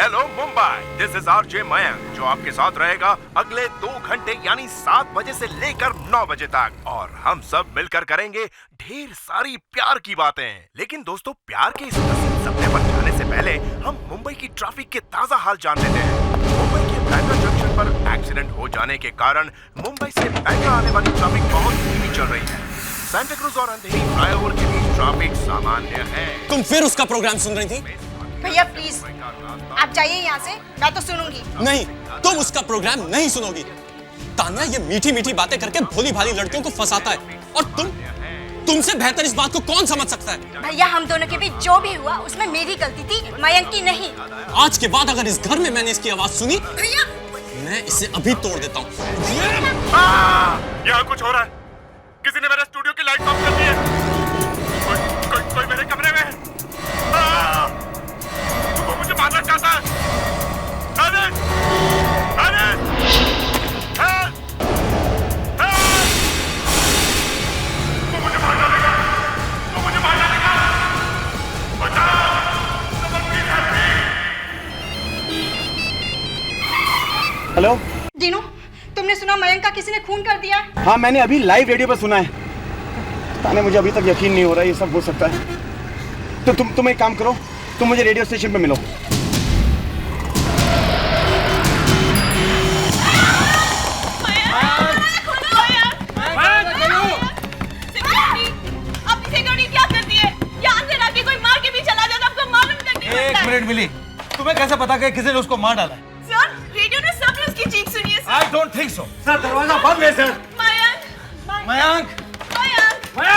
Hello Mumbai, this is RJ Mayank जो आपके साथ रहेगा अगले 2 घंटे यानी 7 बजे से लेकर 9 बजे तक, और हम सब मिलकर करेंगे ढेर सारी प्यार की बातें। लेकिन दोस्तों, प्यार के इस हसीन सपने पर जाने से पहले हम मुंबई की ट्रैफिक के ताजा हाल जान लेते हैं। मुंबई के बैंड्रा जंक्शन पर एक्सीडेंट हो जाने के कारण मुंबई से बैंड्रा आने वाली ट्रैफिक बहुत धीमी चल रही है। सांता क्रूज और अंधेरी फ्लाईओवर के बीच ट्रैफिक सामान्य है। तुम फिर उसका प्रोग्राम सुन रही थी? भैया प्लीज आप जाइए यहाँ से, मैं तो सुनूंगी। नहीं, तुम उसका प्रोग्राम नहीं सुनोगी। तान्या ये मीठी मीठी बातें करके भोली भाली लड़कियों को फंसाता है, और तुमसे बेहतर इस बात को कौन समझ सकता है? भैया हम दोनों के बीच जो भी हुआ उसमें मेरी गलती थी, मयंक की नहीं। आज के बाद अगर इस घर में मैंने इसकी आवाज सुनी, भैया मैं इसे अभी तोड़ देता हूँ। यहाँ कुछ हो रहा है। किसी ने मेरे स्टूडियो की लाइट ऑफ कर दी है। कोई मेरे कमरे में है। वो मुझे मारना चाहता है। अरे मुझे मार डालेगा। वो मुझे मार डालेगा। बचाओ। हेलो दीनू, तुमने सुना मयंक का किसी ने खून कर दिया है? हाँ, मैंने अभी लाइव रेडियो पर सुना है। ताने मुझे अभी तक यकीन नहीं हो रहा है ये सब हो सकता है। तो तुम एक काम करो, तुम मुझे रेडियो स्टेशन पे मिलो। एक मिनट मिली, तुम्हें कैसे पता कि किसी ने उसको मार डाला है? सर, रेडियो में सबने उसकी चीख सुनी है sir. I don't think so. Sir, दरवाजा बंद है सर। मयंक,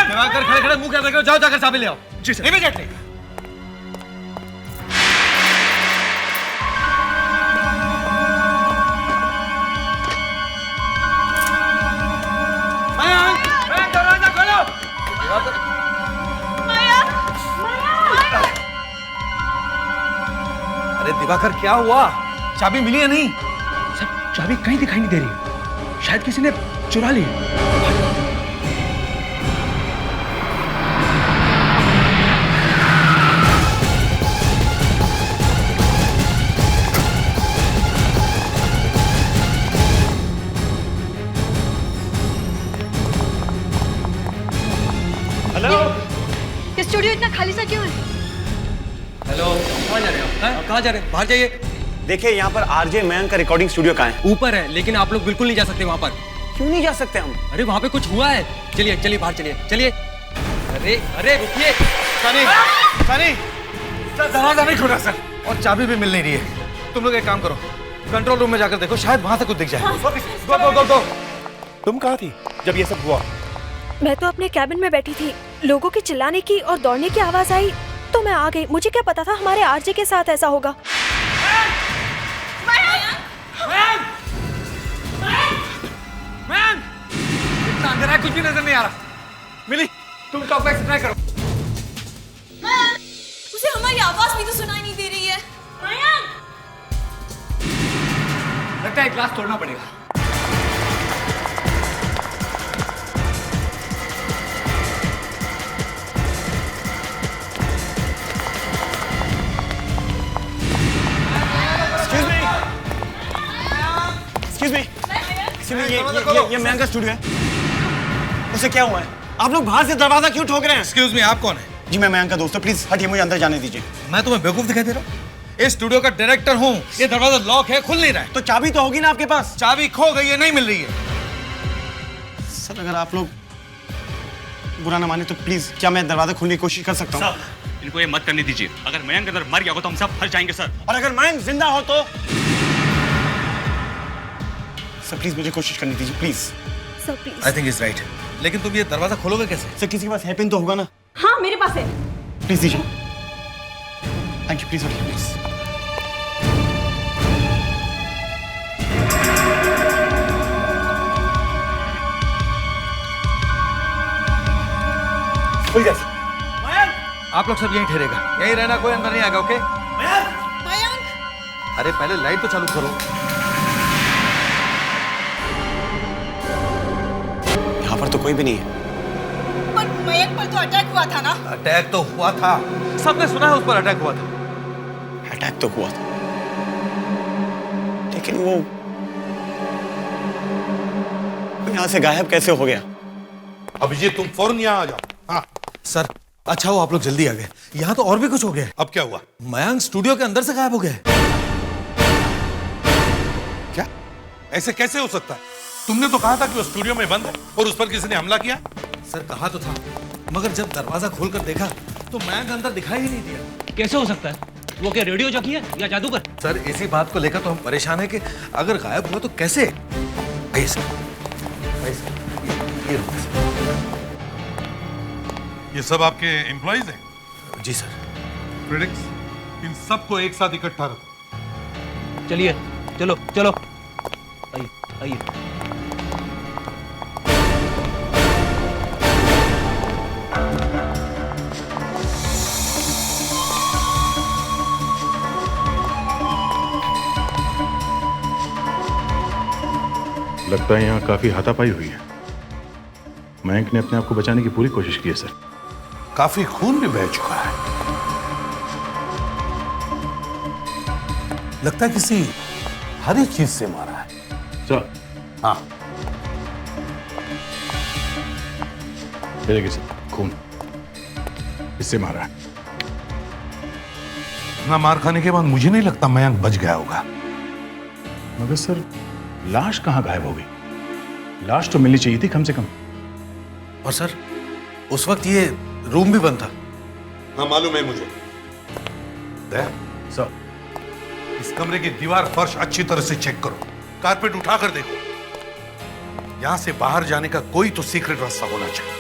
दिवाकर खड़े खड़े मुंह क्या देख रहे हो? जाओ जाकर चाबी ले आओ। जी सर। Immediately. मयंक, दरवाजा खोलो। अरे दिवाकर, क्या हुआ? चाबी मिली या नहीं? सर, चाबी कहीं दिखाई नहीं दे रही। शायद किसी ने चुरा ली। हेलो, ये स्टूडियो इतना खाली सा क्यों है? हेलो, कहाँ जा रहे हो? कहाँ जा रहे हो? बाहर जाइए। देखिए, यहाँ पर आरजे मयंक का रिकॉर्डिंग स्टूडियो कहाँ है? ऊपर है, लेकिन आप लोग बिल्कुल नहीं जा सकते वहाँ पर। क्यों नहीं जा सकते हम? अरे वहाँ पे कुछ हुआ है। चलिए चलिए बाहर चलिए, चलिए। अरे रुकिए। सनी, सर दरवाजा नहीं खुला सर, और चाबी भी मिल नहीं रही है। तुम लोग एक काम करो, कंट्रोल रूम में जाकर देखो, शायद वहाँ से कुछ दिख जाए। गो। तुम कहाँ थी जब ये सब हुआ? मैं तो अपने कैबिन में बैठी थी। लोगों के चिल्लाने की और दौड़ने की आवाज आई तो मैं आ गई। मुझे क्या पता था हमारे आरजे के साथ ऐसा होगा। इतना अंधेरा है, कुछ भी नजर नहीं आ रहा। मिली, तुम टॉक बैक ट्राई करो। उसे हमारी आवाज भी तो सुनाई नहीं दे रही है। लगता है ग्लास तोड़ना पड़ेगा। ये मयंक का स्टूडियो है। उसे क्या हुआ है? आप लोग बाहर से दरवाजा क्यों ठोक रहे हैं? एक्सक्यूज मी, आप कौन है? जी, मैं मयंक का दोस्त हूँ। प्लीज हटिए, मुझे अंदर जाने दीजिए। मैं तुम्हें बेवकूफ दिखाई दे रहा हूँ? इस स्टूडियो का डायरेक्टर हूँ। ये दरवाजा लॉक है, खुल नहीं रहा है। तो चाबी तो होगी ना आपके पास? चाबी खो गई है, नहीं मिल रही है। सर, अगर आप लोग बुरा ना माने तो प्लीज, क्या मैं दरवाजा खोलने की कोशिश कर सकता हूँ? इनको ये मत करने दीजिए। अगर मयंक अंदर मर गया हो तो हम सब फंस जाएंगे सर। और अगर मयंक जिंदा हो तो? सर प्लीज मुझे कोशिश करनी दीजिए, please. Sir please. I think is right. लेकिन तुम ये दरवाजा खोलोगे कैसे? सर, किसी के पास हेयर पिन तो होगा ना? हाँ, मेरे पास है। प्लीज दीजिए। थैंक यू, प्लीज हटिए प्लीज। आप लोग सब यहीं ठहरेगा, यहीं रहना, कोई अंदर नहीं आएगा। ओके? मयंक, अरे पहले लाइट तो चालू करो। यहाँ पर तो कोई भी नहीं है। पर मयंक पर तो अटैक हुआ था ना? अटैक तो हुआ था, सबने सुना है उस पर अटैक हुआ था। अटैक तो हुआ था, लेकिन वो यहाँ से गायब कैसे हो गया? अभिजीत तुम फौरन यहाँ आ जाओ। हाँ सर अच्छा हो आप लोग जल्दी आ गए। यहाँ तो और भी कुछ हो गया। अब क्या हुआ? मयंक स्टूडियो के अंदर से गायब हो गया। क्या? ऐसे कैसे हो सकता है? तुमने तो कहा था कि वो स्टूडियो में बंद है और उस पर किसी ने हमला किया। सर कहा तो था, मगर जब दरवाजा खोलकर देखा तो मयंक अंदर दिखाई ही नहीं दिया। कैसे हो सकता है? वो क्या रेडियो जॉकी है या जादूगर? सर इसी बात को लेकर तो हम परेशान हैं कि अगर गायब हुआ तो कैसे? आइए सर, आइए सर, ये रुको सर। ये सब आपके एम्प्लॉइज हैं? जी सर। प्रेडिक्स, इन सबको एक साथ इकट्ठा रखो। चलिए चलो चलो, आइए आइए। लगता है यहाँ काफी हाथापाई हुई है। मयंक ने अपने आप को बचाने की पूरी कोशिश की है सर। काफी खून भी बह चुका है। लगता है किसी हरी चीज से मारा है। सर। हाँ ये देखिए सर, खून इससे मारा है। ना मार खाने के बाद मुझे नहीं लगता मयंक बच गया होगा। मगर सर लाश कहाँ गायब हो गई? लाश तो मिलनी चाहिए थी कम से कम। और सर उस वक्त ये रूम भी बंद था। हाँ मालूम है मुझे। सर इस कमरे की दीवार फर्श अच्छी तरह से चेक करो, कारपेट उठाकर देखो। यहां से बाहर जाने का कोई तो सीक्रेट रास्ता होना चाहिए।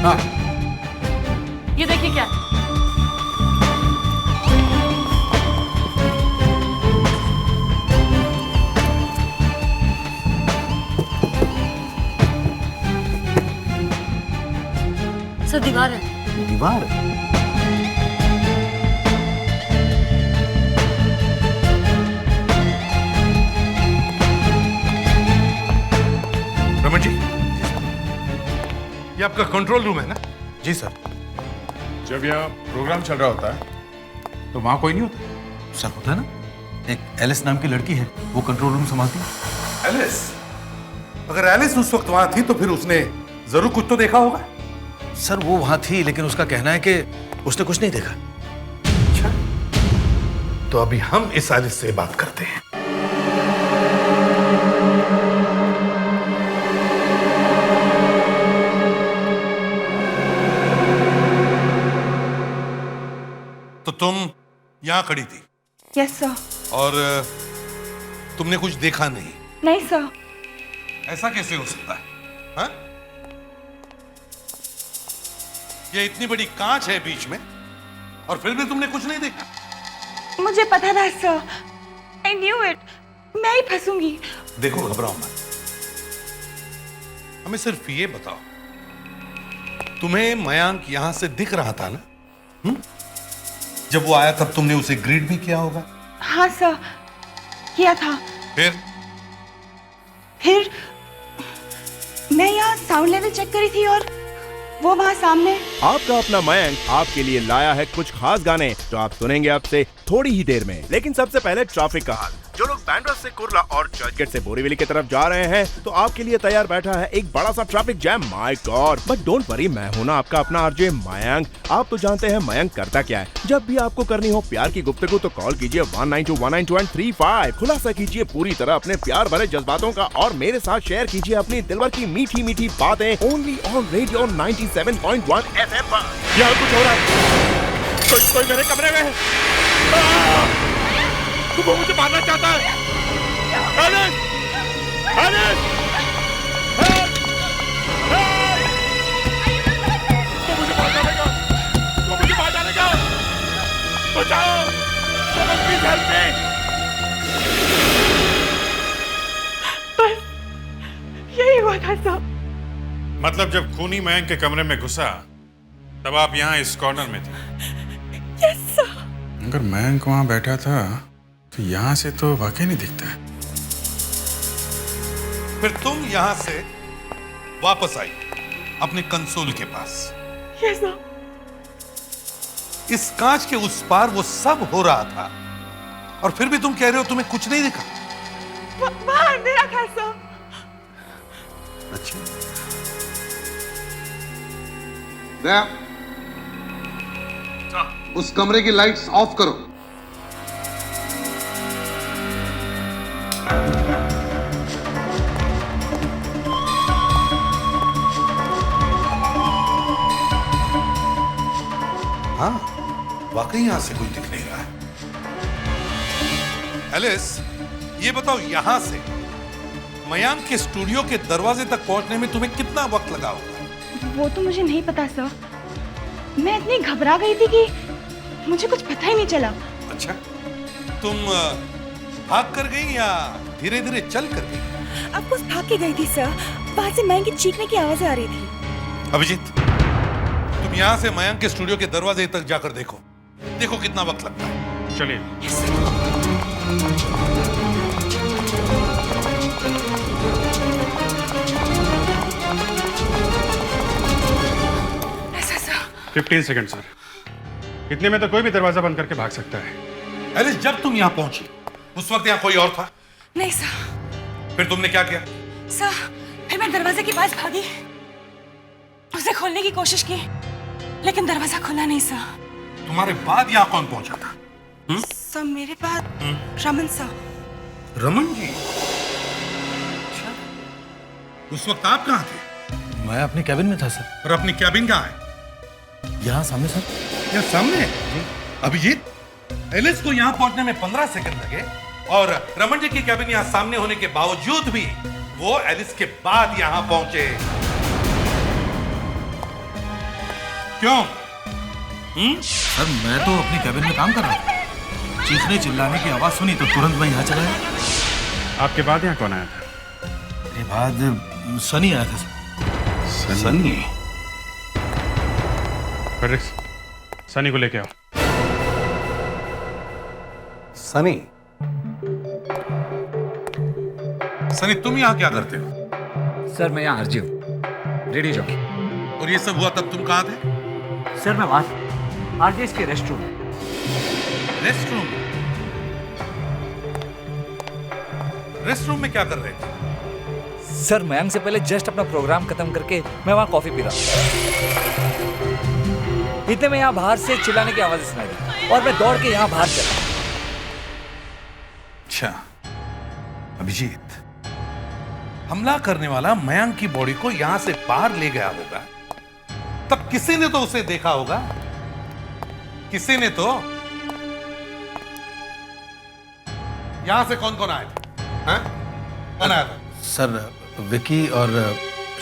हाँ ये देखिए क्या। सर दीवार है। दीवार? रमन जी, ये आपका कंट्रोल रूम है ना? जी सर। जब यहाँ प्रोग्राम चल रहा होता है तो वहां कोई नहीं होता? सर होता है ना, एक एलिस नाम की लड़की है, वो कंट्रोल रूम संभालती है। एलिस? अगर एलिस उस वक्त वहां थी तो फिर उसने जरूर कुछ तो देखा होगा। सर वो वहां थी, लेकिन उसका कहना है कि उसने कुछ नहीं देखा। अच्छा, तो अभी हम इस एलिस से बात करते हैं। तो तुम यहां खड़ी थी? Yes sir. और तुमने कुछ देखा नहीं? नहीं सर। ऐसा कैसे हो सकता है? हाँ? ये इतनी बड़ी कांच है बीच में और फिर भी तुमने कुछ नहीं देखा? मुझे पता था सर, आई न्यू इट, मैं ही फंसूंगी। देखो घबराओ मत, हमें सिर्फ ये बताओ, तुम्हें मयंक यहां से दिख रहा था ना? जब वो आया तब तुमने उसे ग्रीट भी किया होगा? हाँ सर, किया था। फिर मैं यहाँ साउंड लेवल चेक करी थी और वो वहाँ सामने। आपका अपना मयंक आपके लिए लाया है कुछ खास गाने जो आप सुनेंगे आपसे थोड़ी ही देर में। लेकिन सबसे पहले ट्रैफिक का हाल। जो लोग बैंड्रा से कुर्ला और चर्चगेट से बोरीवली की तरफ जा रहे हैं तो आपके लिए तैयार बैठा है एक बड़ा सा traffic jam. My God, but don't worry, मैं हूं ना आपका अपना आरजे मयंक। आप तो जानते हैं मयंक करता क्या है। जब भी आपको करनी हो प्यार की गुफ्तगू तो कॉल कीजिए 19219235। खुलासा कीजिए पूरी तरह अपने प्यार भरे जज्बातों का और मेरे साथ शेयर कीजिए अपनी दिलवर की मीठी मीठी बातें। ओनली ऑन रेडियो 97.1 FM पर। यहाँ कुछ हो रहा है, कोई मेरे कमरे में है। वो मुझे मारना चाहता है। एलिस! एलिस! हेल्प! हेल्प! वो मुझे मार डालेगा। वो मुझे मार डालेगा। बचाओ! Please help me! बस यही हुआ था सब। मतलब जब खूनी मयंक के कमरे में घुसा तब आप यहाँ इस कॉर्नर में थे? Yes sir. अगर मयंक वहां बैठा था तो यहाँ से तो वाकई नहीं दिखता है। फिर तुम यहां से वापस आई अपने कंसोल के पास। Yes sir. इस कांच के उस पार वो सब हो रहा था और फिर भी तुम कह रहे हो तुम्हें कुछ नहीं दिखा। वहां अंधेरा था सर। अच्छा, उस कमरे की लाइट्स ऑफ करो। हाँ, वाकई यहां से कोई दिख नहीं रहा है। एलिस, ये बताओ यहां से मयांक के स्टूडियो के दरवाजे तक पहुंचने में तुम्हें कितना वक्त लगा होगा? वो तो मुझे नहीं पता सर। मैं इतनी घबरा गई थी कि मुझे कुछ पता ही नहीं चला। अच्छा, तुम भाग कर गई या धीरे धीरे चल कर गई? अब कुछ भाग के गई थी सर। वहां से मयंक की चीखने की आवाजें आ रही थी। अभिजीत, तुम यहां से मयंक के स्टूडियो के दरवाजे तक जाकर देखो, देखो कितना वक्त लगता है। चलिए। ऐसा सर। 15 second sir. इतने में तो कोई भी दरवाजा बंद करके भाग सकता है। एलिस, जब तुम यहां पहुंची उस वक्त यहां कोई और था? नहीं सर। फिर तुमने क्या किया? सर, फिर मैं दरवाजे के पास भागी, उसे खोलने की कोशिश की, लेकिन दरवाजा खुला नहीं सर। तुम्हारे बाद यहां कौन पहुंचा था? सर, मेरे बाद रमन सर। रमन जी? अच्छा, उस वक्त आप कहां थे? मैं अपने कैबिन में था सर। और अपनी कैबिन कहां है? यहाँ सामने सर। यहाँ सामने? अभिजीत, एलिस को यहाँ पहुंचने में 15 सेकंड लगे और रमन जी की कैबिन यहाँ सामने होने के बावजूद भी वो एलिस के बाद यहाँ पहुंचे। क्यों? सर, मैं तो अपनी कैबिन में काम कर रहा था। चीखने चिल्लाने की आवाज सुनी तो तुरंत मैं यहाँ चला गया। आपके बाद यहाँ कौन आया था? मेरे बाद सनी आया था सर। सनी? फ्रेडरिक्स, सनी को लेके आओ। सनी? सनी, तुम यहाँ क्या करते हो? सर, मैं यहाँ आरजे हूँ, रेडियो जॉकी। और ये सब हुआ तब तुम कहाँ थे? सर, मैं वहां आरजे के रेस्टरूम। रेस्टरूम? रेस्टरूम में क्या कर रहे थे? सर, मयंक से पहले जस्ट अपना प्रोग्राम खत्म करके मैं वहां कॉफी पी रहा था। इतने में यहाँ बाहर से चिल्लाने की आवाजें सुनाई दी और मैं दौड़ के यहाँ बाहर चला। अच्छा, अभिजीत, हमला करने वाला मयंक की बॉडी को यहां से बाहर ले गया होगा, तब किसी ने तो उसे देखा होगा। किसी ने तो। यहां से कौन कौन आए थे? हाँ? कौन आया था? सर, विकी और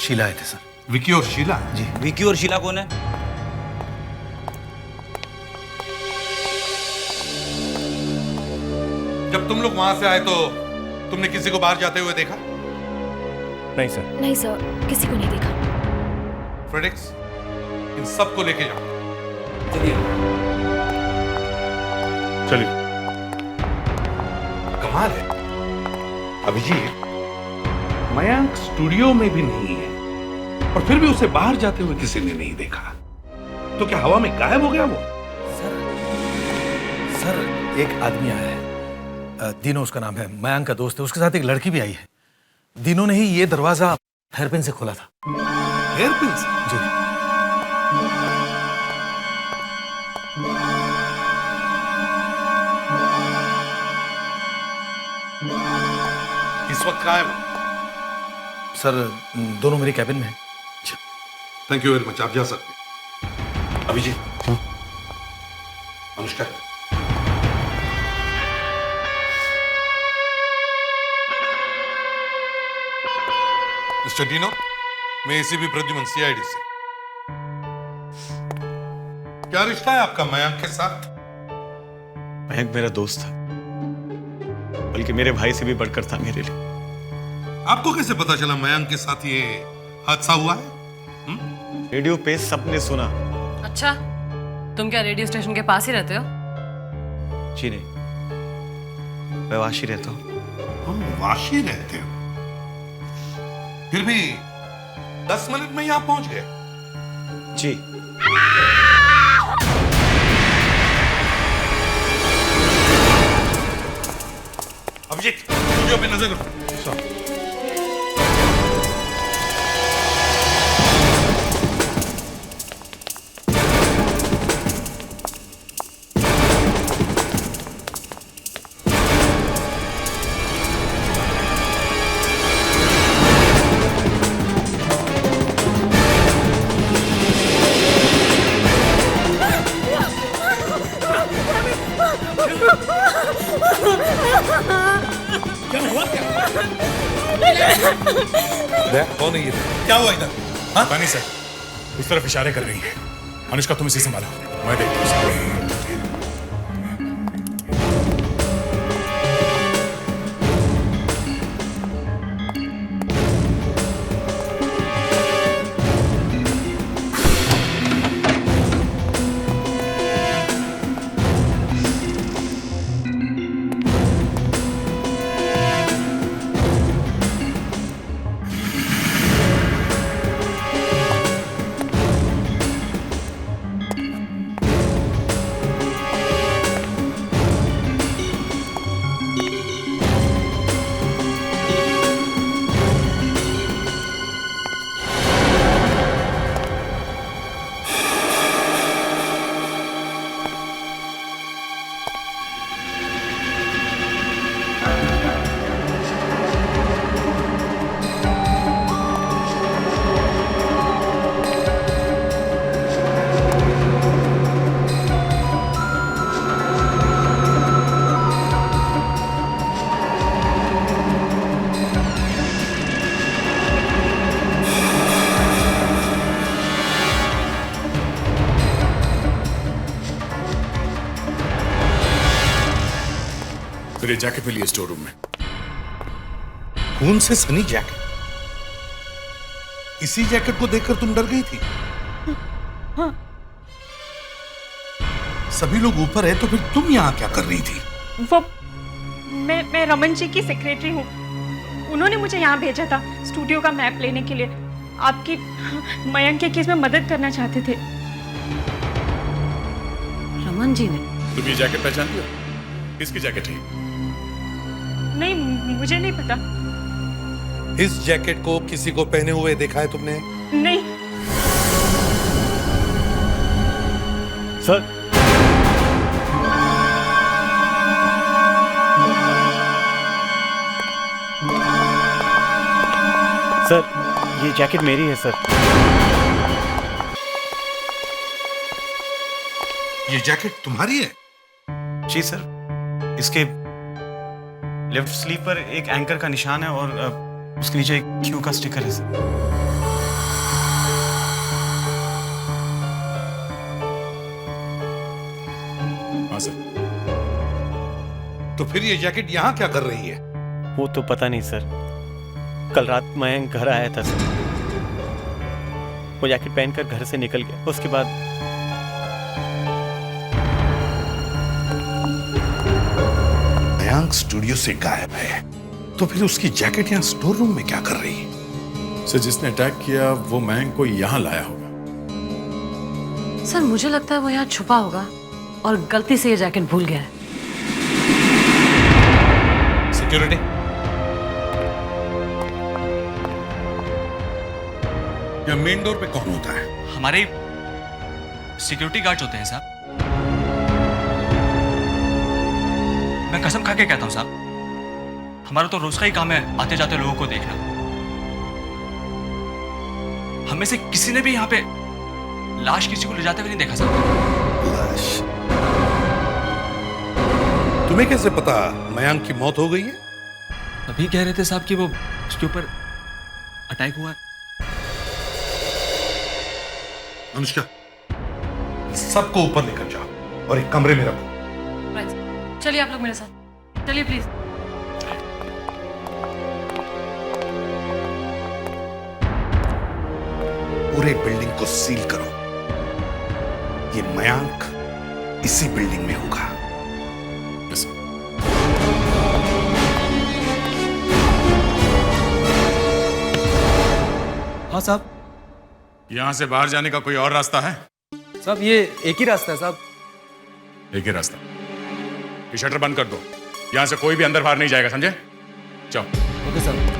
शीला आए थे सर। विकी और शीला? जी। विकी और शीला कौन है? जब तुम लोग वहां से आए तो तुमने किसी को बाहर जाते हुए देखा? नहीं सर। नहीं सर, किसी को नहीं देखा। फ्रेडरिक्स, इन सबको लेके जाओ। चलिए। कमाल है अभिजीत, मयंक स्टूडियो में भी नहीं है और फिर भी उसे बाहर जाते हुए किसी ने नहीं देखा। तो क्या हवा में गायब हो गया वो? सर, एक आदमी आया है, दीनो उसका नाम है, मयंक का दोस्त है। उसके साथ एक लड़की भी आई है। दीनो ने ही ये दरवाजा हेयरपिन से खोला था। हेयरपिन से? जी। इस वक्त कहाँ है वो? सर, दोनों मेरी कैबिन में है। थैंक यू वेरी मच, आप जा सकते हैं। अभिजीत, अनुष्का, मिस्टर डीनो, मैं एसीपी प्रद्युमन, सीआईडी से। क्या रिश्ता है आपका मयंक के साथ? मयंक मेरा दोस्त था, बल्कि मेरे भाई से भी बढ़कर था मेरे लिए। आपको कैसे पता चला मयंक के साथ ये हादसा हुआ है? रेडियो पे सबने सुना। अच्छा, तुम क्या रेडियो स्टेशन के पास ही रहते हो? जी नहीं, मैं वाशी रहता हूँ। वाशी रहते हो? फिर भी 10 मिनट में यहां पहुंच गए। जी। अभिजीत, स्टूडियो पे नजर रखो। कौन है ये? क्या हुआ इधर? हाँ? पानी सर, उस तरफ इशारे कर रही है। अनुष्का तुम इसे संभालो, मैं देखता हूँ। मेरे जैकेट मिली है स्टोर रूम में। खून से सनी जैकेट? इसी जैकेट को देखकर तुम डर गई थी? हाँ। सभी लोग ऊपर है तो फिर तुम यहाँ क्या कर रही थी? वो मैं रमन जी की सेक्रेटरी हूँ। उन्होंने मुझे यहाँ भेजा था स्टूडियो का मैप लेने के लिए। आपकी मयंक के केस में मदद करना चाहते थे। रमन जी ने? तुम ये जैकेट पहचानती हो? किसकी जैकेट है? नहीं, मुझे नहीं पता। इस जैकेट को किसी को पहने हुए देखा है तुमने? नहीं। सर, सर ये जैकेट मेरी है सर। ये जैकेट तुम्हारी है? जी सर, इसके लेफ्ट स्लीव पर एक एंकर का निशान है और उसके नीचे एक क्यू का स्टिकर है सर। हाँ सर। तो फिर ये जैकेट यहाँ क्या कर रही है? वो तो पता नहीं सर। कल रात मयंक घर आया था सर। वो जैकेट पहनकर घर से निकल गया। उसके बाद मयंक स्टूडियो से गायब है, तो फिर उसकी जैकेट यहाँ स्टोर रूम में क्या कर रही है? सर, जिसने अटैक किया वो मयंक को यहाँ लाया होगा। सर मुझे लगता है वो यहाँ छुपा होगा और गलती से ये जैकेट भूल गया है। सिक्योरिटी, या मेन डोर पे कौन होता है? हमारे सिक्योरिटी गार्ड्स होते हैं साहब। मैं कसम खा के कहता हूं साहब, हमारा तो रोज का ही काम है आते जाते लोगों को देखना। हमें से किसी ने भी यहाँ पे लाश किसी को ले जाते हुए नहीं देखा साहब। लाश? तुम्हें कैसे पता मयंक की मौत हो गई है? अभी कह रहे थे साहब कि वो उसके ऊपर अटैक हुआ है। अनुष्का, सबको ऊपर लेकर जाओ और एक कमरे में रखो। चलिए आप लोग मेरे साथ चलिए प्लीज। पूरे बिल्डिंग को सील करो। ये मयंक इसी बिल्डिंग में होगा। हाँ साहब। यहाँ से बाहर जाने का कोई और रास्ता है? साहब ये एक ही रास्ता है साहब। एक ही रास्ता। ये शटर बंद कर दो, यहाँ से कोई भी अंदर बाहर नहीं जाएगा, समझे? जाओ। ओके साहब।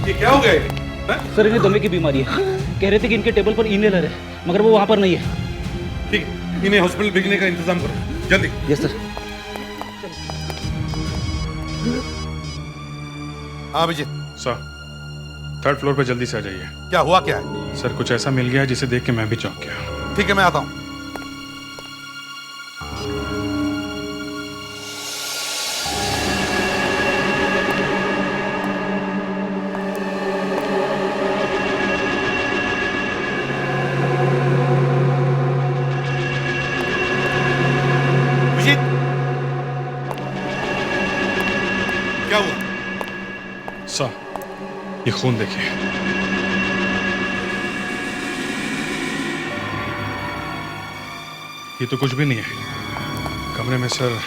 ये क्या हो गया ये? सर इन्हें दमे की बीमारी है। कह रहे थे कि इनके टेबल पर इनहेलर है, मगर वो वहां पर नहीं है। ठीक, इन्हें हॉस्पिटल भेजने का इंतजाम करो जल्दी। Yes sir. हाँ अभिजीत। सर, थर्ड फ्लोर पे जल्दी से आ जाइए। क्या हुआ क्या है? सर कुछ ऐसा मिल गया है जिसे देख के मैं भी चौंक गया। ठीक है मैं आता हूँ। क्या हुआ? सर, ये खून देखिए। ये तो कुछ भी नहीं है कमरे में सर।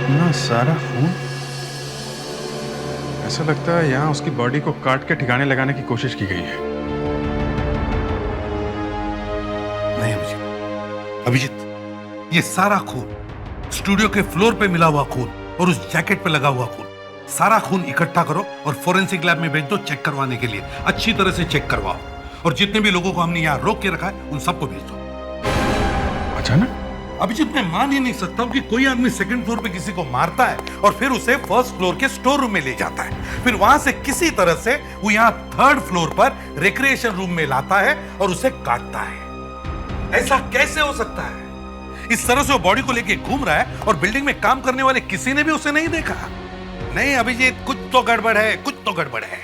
ना सारा खून। ऐसा लगता है यहाँ उसकी बॉडी को काट के ठिकाने लगाने की कोशिश की गई है। नहीं अभिजीत, अभिजीत ये सारा खून, स्टूडियो के फ्लोर पे मिला हुआ खून और उस जैकेट पे लगा हुआ खून, सारा खून इकट्ठा करो और फोरेंसिक लैब में भेज दो चेक करवाने के लिए। अच्छी तरह से चेक करवाओ और जितने भी लोगों को हमने यहाँ रोक के रखा है उन सबको भेज दो। अचानक? अभिजीत मैं मान ही नहीं सकता हूँ कि कोई आदमी सेकंड फ्लोर पे किसी को मारता है और फिर उसे फर्स्ट फ्लोर के स्टोर रूम में ले जाता है, फिर वहां से किसी तरह से वो यहाँ थर्ड फ्लोर पर रिक्रिएशन रूम में लाता है और उसे काटता है। ऐसा कैसे हो सकता है? इस तरह से वो बॉडी को लेके घूम रहा है और बिल्डिंग में काम करने वाले किसी ने भी उसे नहीं देखा। नहीं अभिजीत, कुछ तो गड़बड़ है, कुछ तो गड़बड़ है।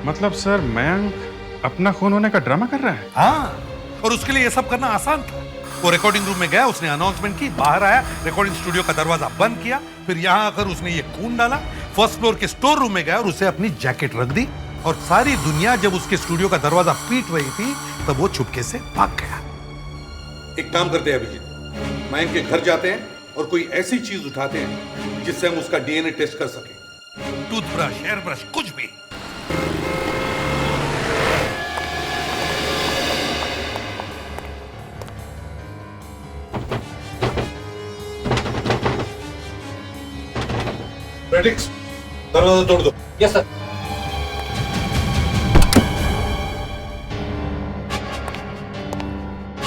मतलब सर मयंक अपना खून होने का ड्रामा कर रहा है? हाँ, और उसके लिए ये सब करना आसान था। वो रिकॉर्डिंग रूम में गया, उसने अनाउंसमेंट की, बाहर आया, रिकॉर्डिंग स्टूडियो का दरवाजा बंद किया, फिर यहाँ आकर उसने ये खून डाला, फर्स्ट फ्लोर के स्टोर रूम में गया और उसे अपनी जैकेट रख दी और सारी दुनिया जब उसके स्टूडियो का दरवाजा पीट रही थी तब वो चुपके से भाग गया। एक काम करते हैं अभिजीत, मयंक के घर जाते हैं और कोई ऐसी चीज उठाते हैं जिससे हम उसका डीएनए टेस्ट कर सकें। टूथब्रश, हेयर ब्रश, कुछ भी। प्रेडिक्स, दरवाजा तोड़ दो। Yes sir.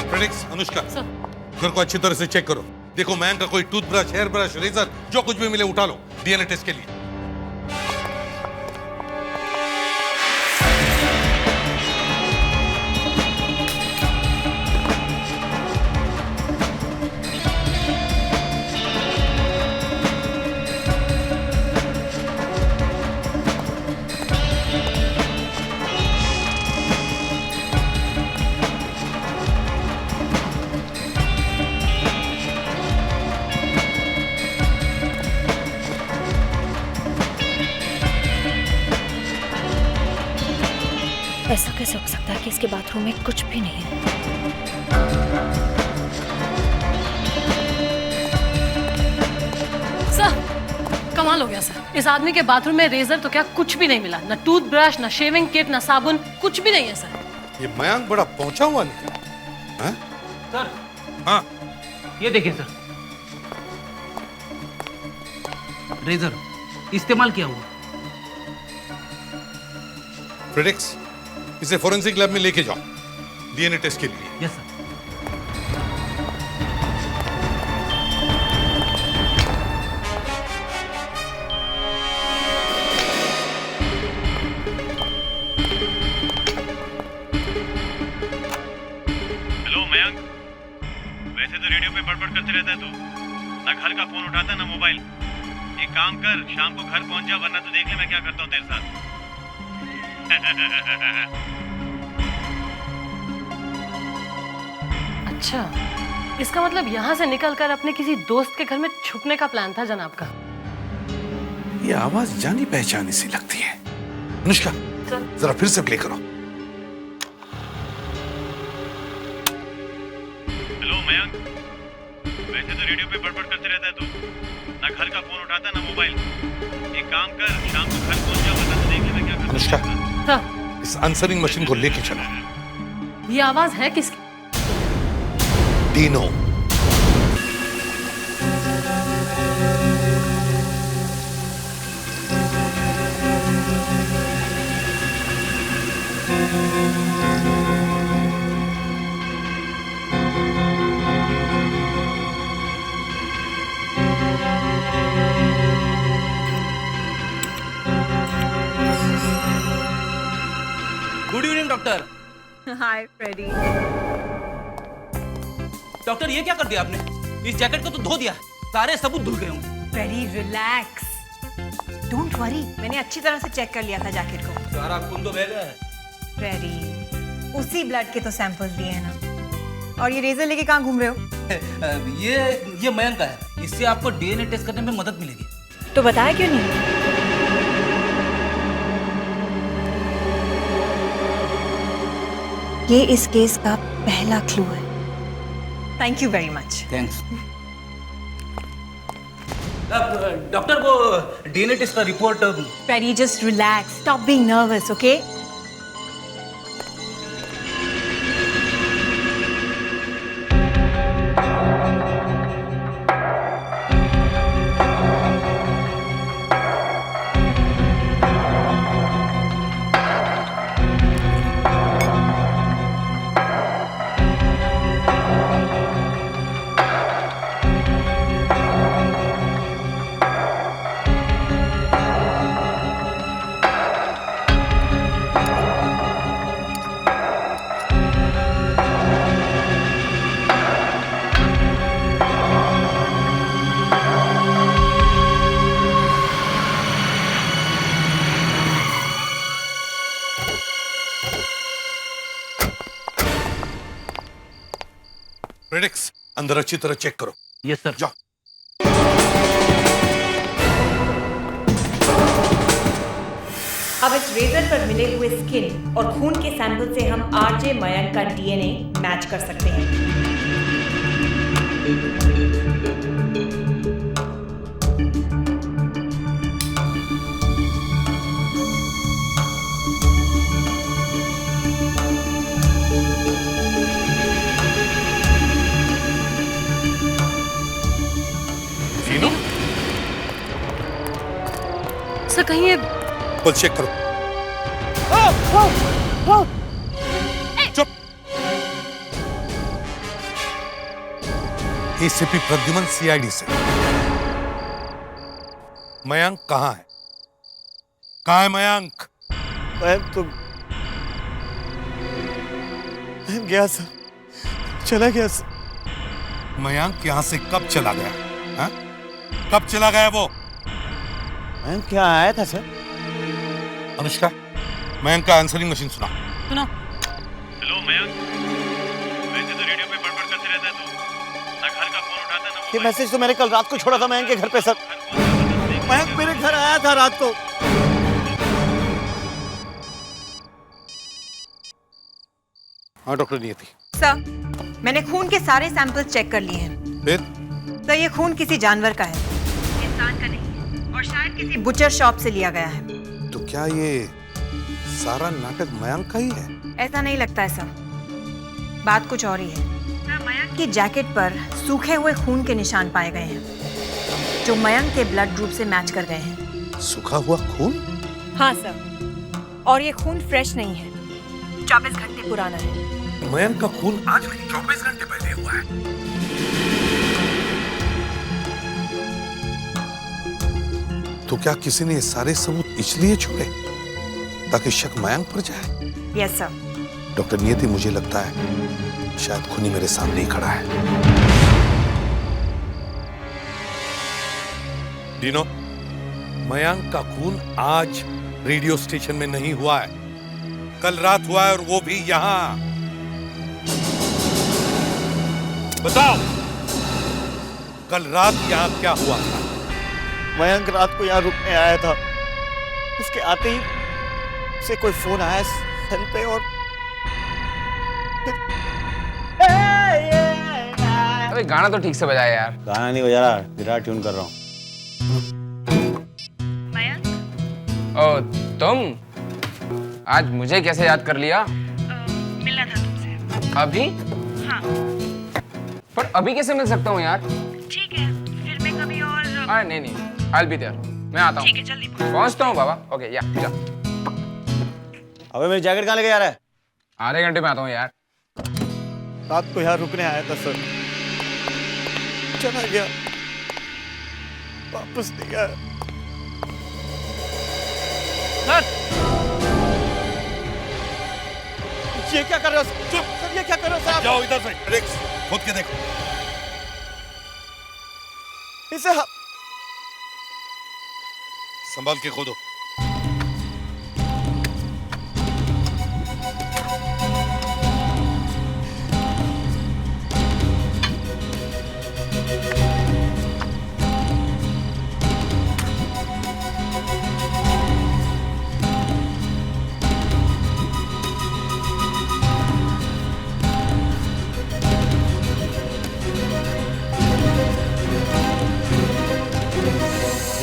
प्रेडिक्स, अनुष्का घर को अच्छी तरह से चेक करो। देखो मयंक का कोई टूथब्रश, हेयर ब्रश, रेजर, जो कुछ भी मिले उठा लो डीएनए टेस्ट के लिए। ऐसा कैसे हो सकता है कि इसके बाथरूम में कुछ भी नहीं है? सर, कमाल हो गया सर। इस आदमी के बाथरूम में रेजर तो क्या कुछ भी नहीं मिला, ना टूथब्रश, ना शेविंग किट, ना साबुन, कुछ भी नहीं है सर। ये मयंक बड़ा पहुंचा हुआ निकला। हैं? सर, हाँ ये देखिए सर, रेजर इस्तेमाल किया हुआ। फ्रेडिक्स, इसे फोरेंसिक लैब में लेके जाओ डीएनए टेस्ट के लिए। Yes sir. हेलो मयंक, वैसे तो रेडियो पे बड़बड़ करते रहता है तू, ना घर का फोन उठाता ना मोबाइल। एक काम कर, शाम को घर पहुंच जा, वरना तो देख ले मैं क्या करता हूँ तेरे साथ। अच्छा, इसका मतलब यहाँ से निकलकर अपने किसी दोस्त के घर में छुपने का प्लान था जनाब का। ये आवाज जानी पहचानी सी लगती है। अनुष्का, जरा फिर से प्ले करो। हेलो मयंक, वैसे तो रेडियो पे बड़बड़ करते रहता है तू, ना घर का फोन उठाता ना मोबाइल। एक काम कर, शाम को घर पहुंच जा, वरना तो देख ले मैं क्या करता हूँ। अनुष्का, हाँ, इस आंसरिंग मशीन को लेके चलो। ये आवाज है किसकी? Dino. Good evening doctor. Hi Freddy. Doctor ये क्या कर दिया आपने? इस जैकेट को तो धो दिया, सारे सबूत धुल गए होंगे। फ्रेडी रिलैक्स, डोंट वरी, मैंने अच्छी तरह से चेक कर लिया था जैकेट को। सारा खून तो बह गया है। फ्रेडी, उसी ब्लड के तो सैंपल्स लिए हैं ना। और ये रेजर लेके कहाँ घूम रहे हो? ये मयंक का है, इससे आपको डीएनए टेस्ट करने में मदद मिलेगी। तो बताया क्यों नहीं? ये इस केस का पहला क्लू है। Thank you very much. Thanks. Doctor, वो डीएनए टेस्ट का report. Freddy, just relax, stop being nervous, okay? फ्रेडिक्स, अंदर अच्छी तरह चेक करो। Yes sir. जाओ। अब इस रेजर पर मिले हुए स्किन और खून के सैंपल से हम आरजे मयंक का डीएनए मैच कर सकते हैं। सर कहीं ये खुद चेक करो। चुप। एसीपी प्रद्युमन, सीआईडी से। मयंक कहाँ है? कहाँ है मयंक? तो गया सर, चला गया सर। मयंक यहाँ से कब चला गया? हा? कब चला गया वो? मयंक क्या आया था सर? अनुष्का, मयंक का आंसरिंग मशीन सुना। सुना। हेलो मयंक, वैसे तो रेडियो पे बड़बड़ करते रहता है तू, ना घर का फोन उठाता ना ये मैसेज तो मैंने कल रात को छोड़ा था मयंक के घर पे सर। मयंक मेरे घर आया था रात को। हाँ डॉक्टर नियति। सर, मैंने खून के सारे सैंपल्स चेक कर लिए हैं। फिर? सर, ये खून किसी जानवर का है, इंसान का नहीं है, और शायद किसी बुचर शॉप से लिया गया है। तो क्या ये सारा नाटक मयंक का ही है? ऐसा नहीं लगता है सर, बात कुछ और ही है। सर, मयंक की जैकेट पर सूखे हुए खून के निशान पाए गए हैं, जो मयंक के ब्लड ग्रुप से मैच कर गए हैं। सूखा हुआ खून? हाँ सर, और ये खून फ्रेश नहीं है, 24 घंटे पुराना है। मयंक का खून आज नहीं 24 घंटे पहले हुआ है। तो क्या किसी ने ये सारे सबूत इसलिए छोड़े ताकि शक मयंक पर जाए? Yes sir. डॉक्टर नियति, मुझे लगता है शायद खूनी मेरे सामने ही खड़ा है। डीनो, मयंक का खून आज रेडियो स्टेशन में नहीं हुआ है, कल रात हुआ है, और वो भी यहां। बताओ, कल रात यहां क्या हुआ था? मयंक रात को यहाँ रुकने आया था। उसके आते ही उसे कोई फोन आया सेल पे, और अबे गाना तो ठीक से बजाया यार। गाना नहीं बजा रहा, गिटार ट्यून कर रहा हूँ। ओ तुम आज मुझे कैसे याद कर लिया? मिलना था तुमसे। अभी? हाँ। पर अभी कैसे मिल सकता हूँ यार? ठीक है, फिर मैं कभी और। अरे नहीं, I'll be there। मैं आता हूँ। ठीक है, जल्दी पहुँचता हूँ बाबा। ओके, या जा। अबे मेरी जैकेट कहाँ लेके जा रहा है? आधे घंटे में आता हूँ यार। रात को यहाँ रुकने आया था सर, चला गया, वापस नहीं आया। ये क्या कर रहे हो? चुप सर, ये क्या कर रहे हो सर? जाओ इधर से, रिक्स खोद के देखो। इसे संभाल के खोदो।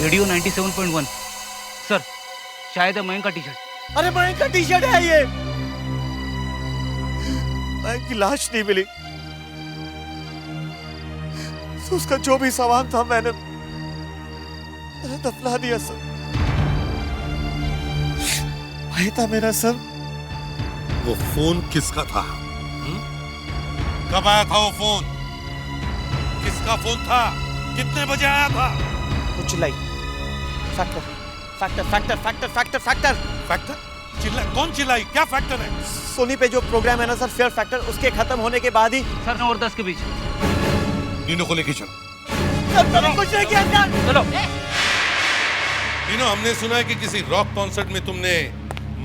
रेडियो 97.1 सर, शायद है मयंक का टी शर्ट। अरे मयंक का टी शर्ट है ये। मयंक की लाश नहीं मिली, तो उसका जो भी सामान था मैंने दफना दिया सर। वही था मेरा सर। वो फोन किसका था? कब आया था वो फोन? किसका फोन था? कितने बजे आया था? कुछ चिल्लाई। Factor factor factor factor factor factor factor चिल्ला? कौन चिल्लाई? क्या फैक्टर है? सोनी पे जो प्रोग्राम है ना सर, फेयर फैक्टर, उसके खत्म होने के बाद ही सर 9 और 10 के बीच। नीनो को लेके चलो। कुछ नहीं किया सर। चलो। नीनो, हमने सुना है कि किसी रॉक कॉन्सर्ट में तुमने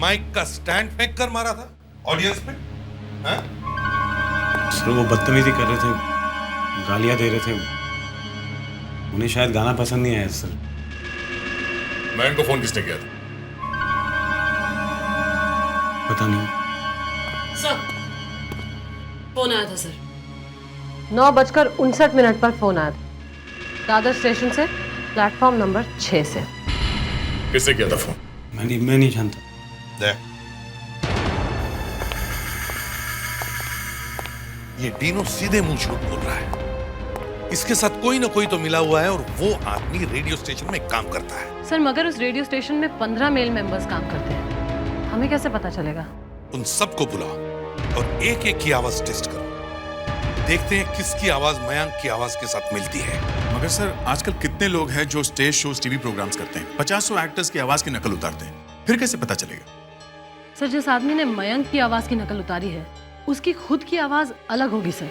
माइक का स्टैंड फेंक कर मारा था ऑडियंस में। हाँ? सर वो बदतमीजी कर रहे थे, गालियां दे रहे थे, उन्हें शायद गाना पसंद नहीं आया सर। मयंक को फोन किसने किया था? पता नहीं सर, फोन आया था सर। 9:59 पर फोन आया था दादर स्टेशन से, प्लेटफॉर्म नंबर 6 से। किससे किया था फोन? मैं नहीं जानता। ये डीनो सीधे मुंह झूठ बोल रहा है। इसके साथ कोई ना कोई तो मिला हुआ है, और वो आदमी रेडियो स्टेशन में काम करता है। सर मगर उस रेडियो स्टेशन में 15 मेल मेंबर्स काम करते हैं, हमें कैसे पता चलेगा? उन सबको बुलाओ और एक एक की आवाज टेस्ट करो। देखते हैं किसकी आवाज मयंक की आवाज के साथ मिलती है। मगर सर आजकल कितने लोग हैं जो स्टेज शोज, टीवी प्रोग्राम्स करते हैं, 50 एक्टर्स की आवाज की नकल उतारते हैं, फिर कैसे पता चलेगा? सर जिस आदमी ने मयंक की आवाज की नकल उतारी है, उसकी खुद की आवाज अलग होगी सर।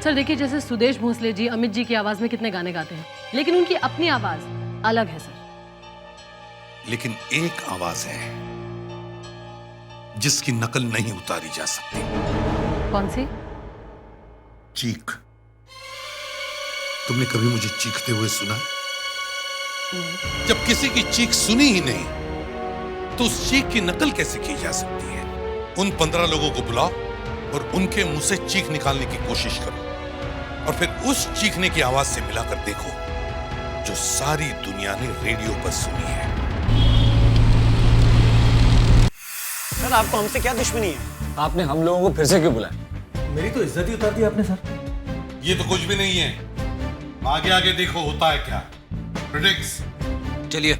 सर देखिए, जैसे सुदेश भोसले जी, अमित जी की आवाज में कितने गाने गाते हैं, लेकिन उनकी अपनी आवाज अलग है सर। लेकिन एक आवाज है जिसकी नकल नहीं उतारी जा सकती। कौन सी? चीख। तुमने कभी मुझे चीखते हुए सुना? जब किसी की चीख सुनी ही नहीं, तो उस चीख की नकल कैसे की जा सकती है? उन 15 लोगों को बुलाओ और उनके मुंह से चीख निकालने की कोशिश करो, और फिर उस चीखने की आवाज से मिलाकर देखो जो सारी दुनिया ने रेडियो पर सुनी है। सर आपको हमसे क्या दुश्मनी है? आपने हम लोगों को फिर से क्यों बुलाया? मेरी तो इज्जत ही उतार दी आपने सर। ये तो कुछ भी नहीं है, आगे आगे देखो होता है क्या। प्रेडिक्स। चलिए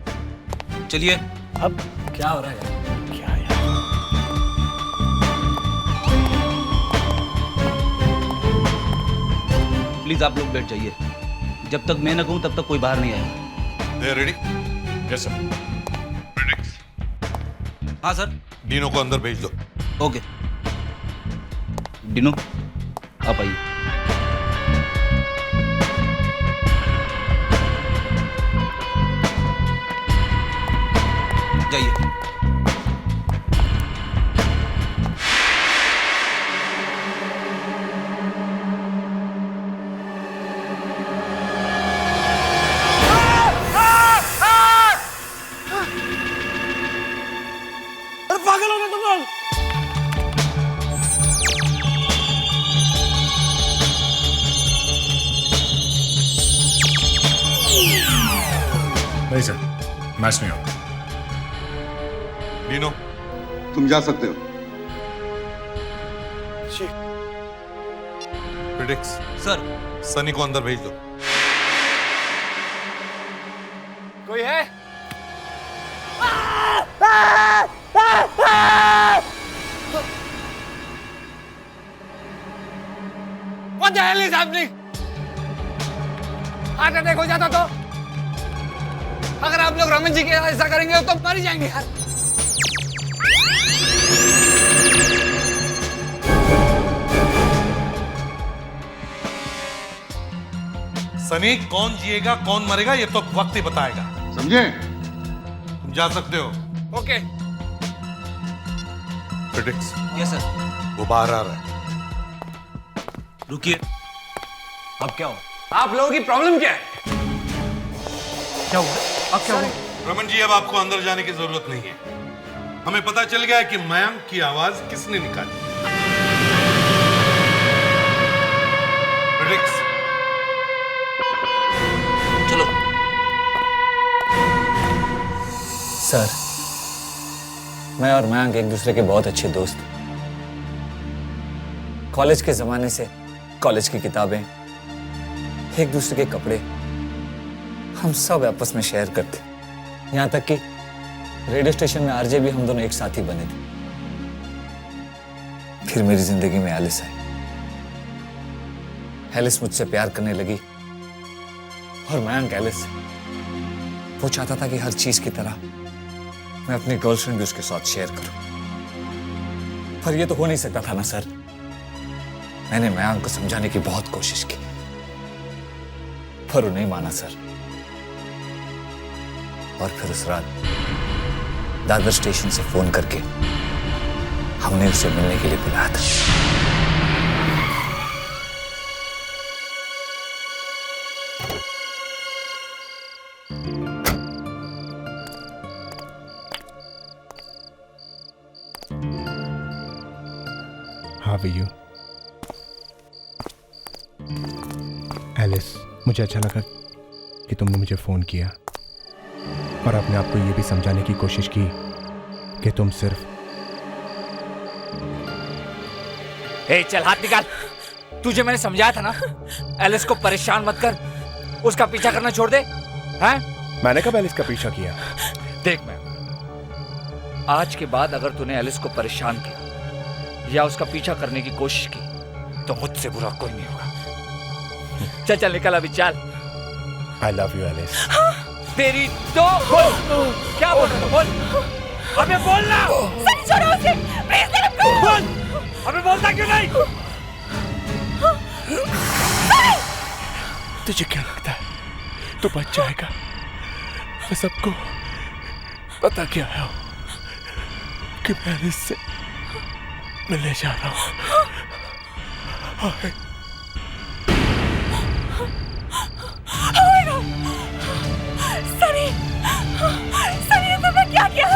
चलिए। अब क्या हो रहा है? क्या यार? प्लीज आप लोग बैठ जाइए। जब तक मैं न कहूं तब तक कोई बाहर नहीं आएगा। दे रेडी? Yes sir. हाँ सर। डिनो को अंदर भेज दो। ओके। डिनो आप आइए। जाइए। पागल हो गए तुम लोग। नहीं सर, मैच नहीं होगा। डिनो, तुम जा सकते हो। Predix sir. सनी को अंदर भेज दो। कोई है? What the hell is happening? Heart attack हो जाता तो? अगर आप लोग रमन जी के ऐसा करेंगे तो मर जाएंगे यार। सनी, कौन जिएगा कौन मरेगा ये तो वक्त ही बताएगा, समझे? तुम जा सकते हो। ओके। प्रिडिक्स। Yes sir. वो बाहर आ रहा है। रुकिए। अब क्या हो? आप लोगों की प्रॉब्लम क्या है? क्या हुआ? अब क्या हुआ? रमन जी, अब आपको अंदर जाने की जरूरत नहीं है। हमें पता चल गया है कि मयंक की आवाज किसने निकाली। प्रिडिक्स। चलो। सर, मैं और मयंक एक दूसरे के बहुत अच्छे दोस्त। कॉलेज के जमाने से कॉलेज की किताबें, एक दूसरे के कपड़े, हम सब आपस में शेयर करते। यहाँ तक कि रेडियो स्टेशन में आरजे भी हम दोनों एक साथ ही बने थे। फिर मेरी जिंदगी में एलिस आई। एलिस मुझसे प्यार करने लगी और मयंक एलिस से। वो चाहता था कि हर चीज की तरह मैं अपनी गर्लफ्रेंड भी उसके साथ शेयर करूं, पर ये तो हो नहीं सकता था ना सर। मैंने मयंक को समझाने की बहुत कोशिश की, पर वो नहीं माना सर। और फिर उस रात दादर स्टेशन से फोन करके हमने उसे मिलने के लिए बुलाया था। How are you? एलिस, मुझे अच्छा लगा कि तुमने मुझे फोन किया और अपने आप को यह भी समझाने की कोशिश की कि तुम सिर्फ। ए, चल हाथ निकाल। तुझे मैंने समझाया था ना, एलिस को परेशान मत कर, उसका पीछा करना छोड़ दे। हैं? मैंने कब एलिस का पीछा किया? देख मैं, आज के बाद अगर तूने एलिस को परेशान किया या उसका पीछा करने की कोशिश की तो मुझसे बुरा कोई नहीं होगा। चल चल निकल अभी, चल। I love you Alice. तेरी तो बोल। क्या बोल रहा है? बोल। अबे बोलना। सनी छोड़ो उसे, प्लीज लेट हिम गो। बोल। अबे बोलता क्यों नहीं? तुझे क्या लगता है तू बच जाएगा? मैं सबको बता के आया हूं कि मैं एलिस से मिलने जा रहा हूं। सनी, सनी ये तुमने क्या किया?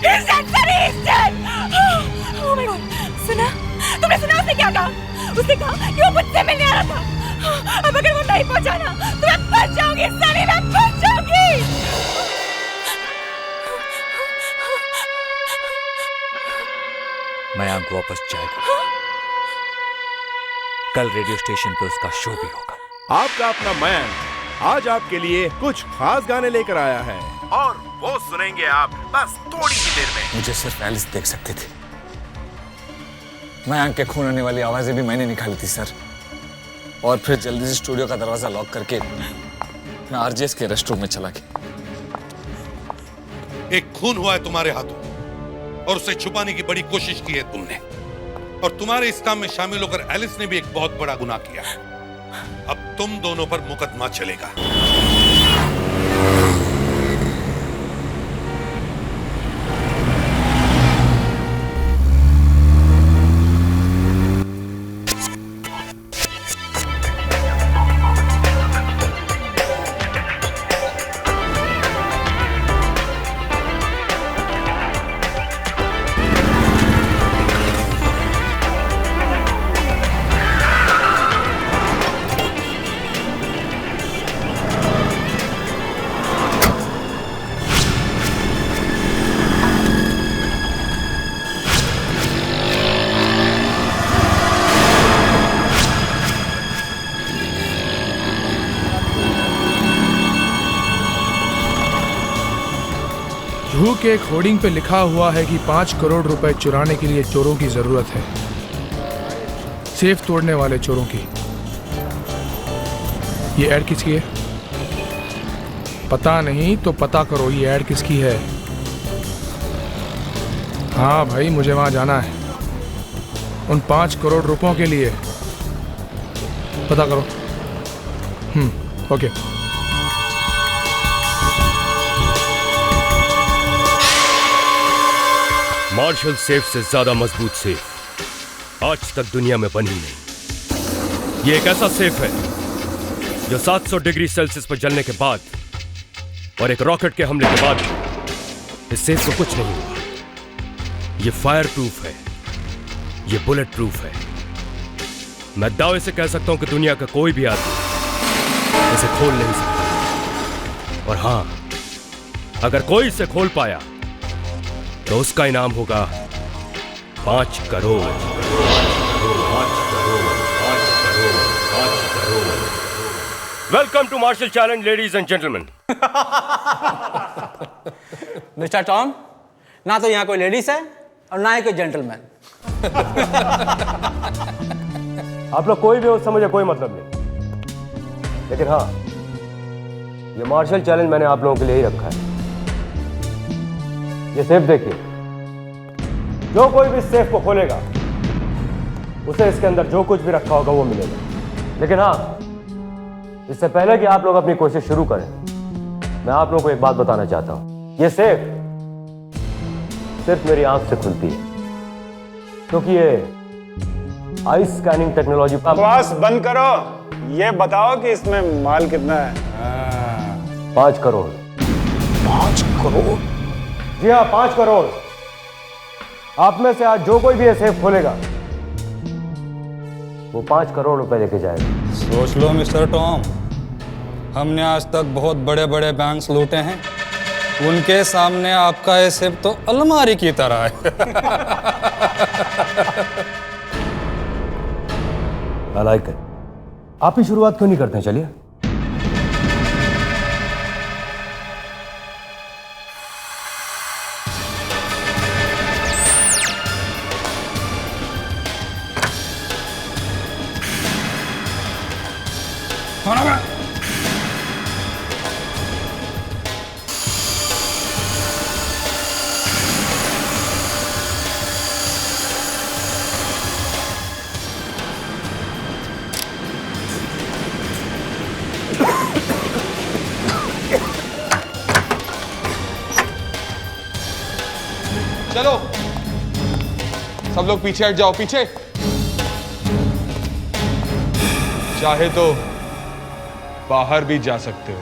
He's dead, Sunny, he's dead. Oh my God, सुना? तुमने सुना उसने क्या कहा? उसने कहा कि वो मुझसे मिलने आ रहा था। अब अगर वो नहीं पहुंचा ना तो मैं फंस जाऊंगी सनी, मैं फंस जाऊंगी। मयंक वापस जाएगा। कल रेडियो स्टेशन पे उसका शो भी होगा। आपका अपना मयंक आज आपके लिए कुछ खास गाने लेकर आया है और वो सुनेंगे आप बस थोड़ी ही देर में। मुझे सिर्फ एलिस देख सकते थे। मयंक के खून होने वाली आवाजें भी मैंने निकाली थी सर। और फिर जल्दी से स्टूडियो का दरवाजा लॉक करके मैं आरजेएस के रेस्ट रूम में चला गया। एक खून हुआ है तुम्हारे हाथों और उसे छुपाने की बड़ी कोशिश की है तुमने, और तुम्हारे इस काम में शामिल होकर एलिस ने भी एक बहुत बड़ा गुनाह किया है। अब तुम दोनों पर मुकदमा चलेगा। जूहू के एक होर्डिंग पे लिखा हुआ है कि 5 करोड़ रुपए चुराने के लिए चोरों की जरूरत है, सेफ तोड़ने वाले चोरों की। ये ऐड किसकी है? पता नहीं तो पता करो ये ऐड किसकी है। हाँ भाई, मुझे वहां जाना है उन 5 करोड़ रुपयों के लिए। पता करो। ओके। मार्शल सेफ से ज्यादा मजबूत सेफ आज तक दुनिया में बनी नहीं। ये एक ऐसा सेफ है जो 700 डिग्री सेल्सियस पर जलने के बाद और एक रॉकेट के हमले के बाद इस सेफ को कुछ नहीं हुआ। ये फायर प्रूफ है, ये बुलेट प्रूफ है। मैं दावे से कह सकता हूं कि दुनिया का कोई भी आदमी इसे खोल नहीं सकता। और हां, अगर कोई इसे खोल पाया तो उसका इनाम होगा 5 crore. Welcome to Marshal challenge ladies and gentleman. Mister Tom, ना तो यहाँ कोई लेडीज है और ना ही कोई जेंटलमैन। आप लोग कोई भी हो, समझे कोई मतलब नहीं, लेकिन हाँ, ये मार्शल चैलेंज मैंने आप लोगों के लिए ही रखा है। ये सेफ देखिए, जो कोई भी सेफ को खोलेगा उसे इसके अंदर जो कुछ भी रखा होगा वो मिलेगा। लेकिन हाँ, इससे पहले कि आप लोग अपनी कोशिश शुरू करें, मैं आप लोगों को एक बात बताना चाहता हूं। ये सेफ सिर्फ मेरी आंख से खुलती है, क्योंकि ये आई स्कैनिंग टेक्नोलॉजी। बकवास बंद करो, ये बताओ कि इसमें माल कितना है। 5 करोड़। 5 करोड़? जी हाँ, 5 करोड़। आप में से आज जो कोई भी ये सेफ खोलेगा वो 5 करोड़ रुपए लेके जाएगा। सोच लो मिस्टर टॉम, हमने आज तक बहुत बड़े बड़े बैंक्स लूटे हैं, उनके सामने आपका ये सेफ तो अलमारी की तरह है। I like it। आप ही शुरुआत क्यों नहीं करते हैं? चलिए। चलो सब लोग पीछे हट जाओ, पीछे। चाहे तो बाहर भी जा सकते हो।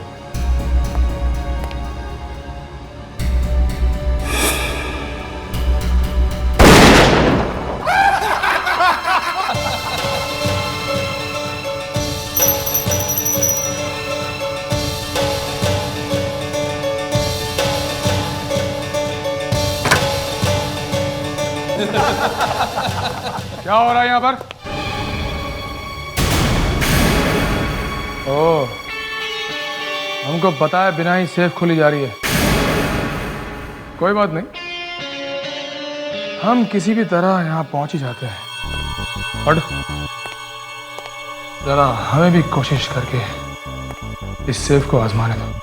क्या हो रहा है यहाँ पर? ओह, हमको पता है बिना ही सेफ खोली जा रही है। कोई बात नहीं, हम किसी भी तरह यहाँ पहुंच ही जाते हैं। हट। जरा हमें भी कोशिश करके इस सेफ को आजमाने दो।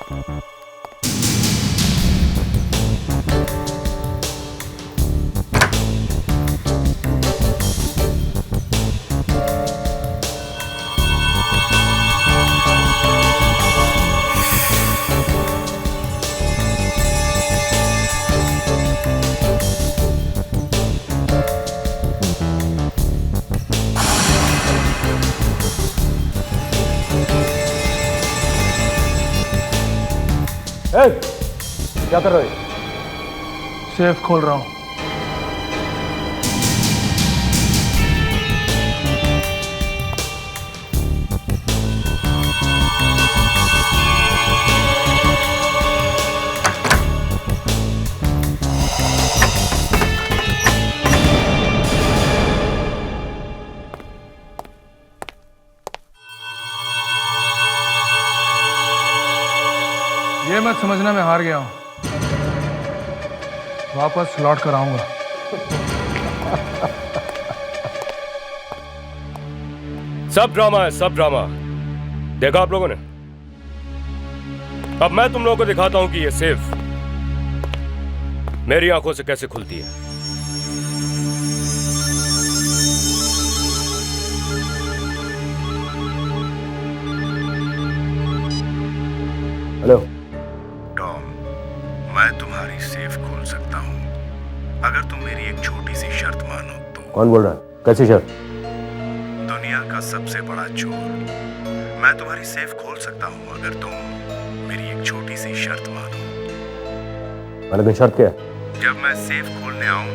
क्या कर रहे हो? सेफ खोल रहा हूं। ये मत समझना मैं हार गया हूं, वापस लौट कर आऊंगा। सब ड्रामा है, सब ड्रामा। देखा आप लोगों ने? अब मैं तुम लोगों को दिखाता हूं कि ये सेफ मेरी आंखों से कैसे खुलती है। हेलो टॉम, मैं तुम्हारी सेफ खोल सकता हूँ अगर तुम मेरी एक छोटी सी शर्त मानो तो। कौन बोल रहा है? कैसी शर्त? दुनिया का सबसे बड़ा चोर, मैं तुम्हारी सेफ खोल सकता हूँ अगर तुम मेरी एक छोटी सी शर्त मानो। मैंने शर्त क्या? जब मैं सेफ खोलने आऊँ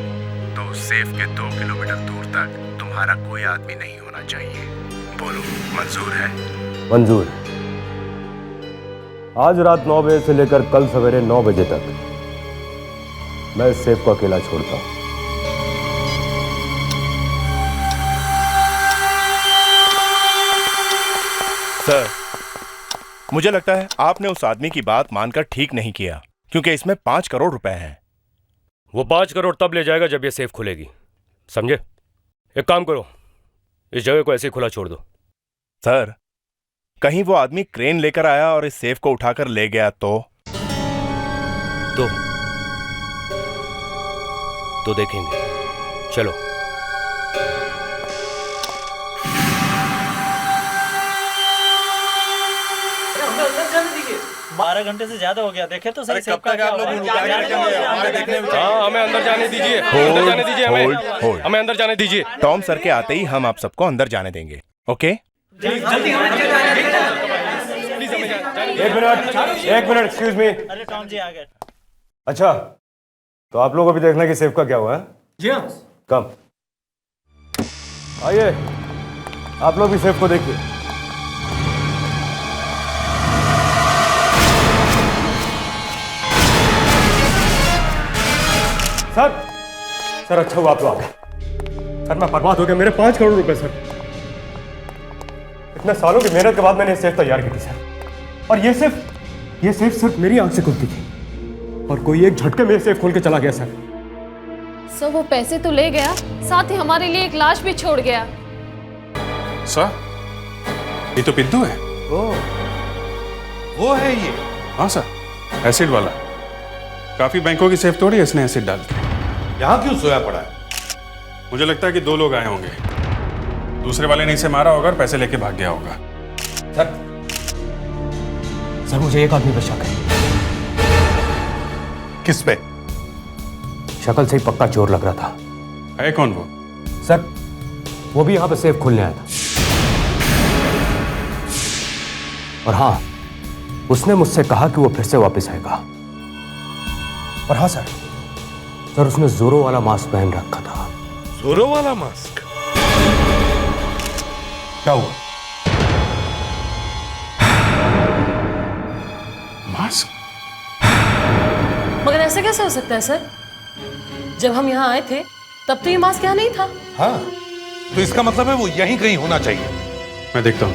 तो सेफ के 2 किलोमीटर दूर तक तुम्हारा कोई आदमी नहीं होना चाहिए। बोलो, मंजूर है? मंजूर। आज रात 9 बजे से लेकर कल सवेरे 9 बजे तक मैं इस सेफ को अकेला छोड़ता हूं। सर, मुझे लगता है आपने उस आदमी की बात मानकर ठीक नहीं किया, क्योंकि इसमें 5 करोड़ रुपए हैं। वो 5 करोड़ तब ले जाएगा जब ये सेफ खुलेगी, समझे? एक काम करो, इस जगह को ऐसे ही खुला छोड़ दो। सर, कहीं वो आदमी क्रेन लेकर आया और इस सेफ को उठाकर ले गया तो देखेंगे। चलो। दीजिए, 12 घंटे से ज्यादा हो गया, देखे तो सही। कब तक आप लोग हमें अंदर जाने दीजिए, अंदर जाने दीजिए, हमें अंदर जाने दीजिए। टॉम सर के आते ही हम आप सबको अंदर जाने देंगे, ओके? एक मिनट, एक्सक्यूज मी। अरे टॉम जी आ गए। अच्छा, तो आप लोग अभी देखना कि सेफ का क्या हुआ है? जी हाँ। कम आइए, आप लोग भी सेफ को देखिए। सर अच्छा हुआ आप लोग आ गए। सर मैं बर्बाद हो गया, मेरे 5 करोड़ रुपए सर। इतने सालों की मेहनत के बाद मैंने सेफ तैयार की थी सर, और ये सेफ सिर्फ मेरी आंख से खुलती थी, और कोई एक झटके में सेफ खोल के चला गया सर। सर वो पैसे तो ले गया, साथ ही हमारे लिए एक लाश भी छोड़ गया। सर, ये तो पिंटू है। वो है ये? हाँ सर, एसिड वाला। काफी बैंकों की सेफ तोड़ी इसने एसिड डाल के। यहाँ क्यों सोया पड़ा है? मुझे लगता है कि 2 लोग आए होंगे, दूसरे वाले ने इसे मारा होगा और पैसे लेके भाग गया होगा। सर मुझे एक आदमी पे शक है। किस पे? शक्ल से ही पक्का चोर लग रहा था। है कौन वो? सर वो भी यहां पे सेफ खोलने आया था, और हाँ, उसने मुझसे कहा कि वो फिर से वापस आएगा। और हाँ सर, उसने जोरो वाला मास्क पहन रखा था। जोरो वाला मास्क? क्या हुआ? मास्क? मगर ऐसा कैसे हो सकता है सर? जब हम यहाँ आए थे तब तो ये मास्क यहाँ नहीं था। हाँ, तो इसका मतलब है वो यहीं कहीं होना चाहिए। मैं देखता हूँ।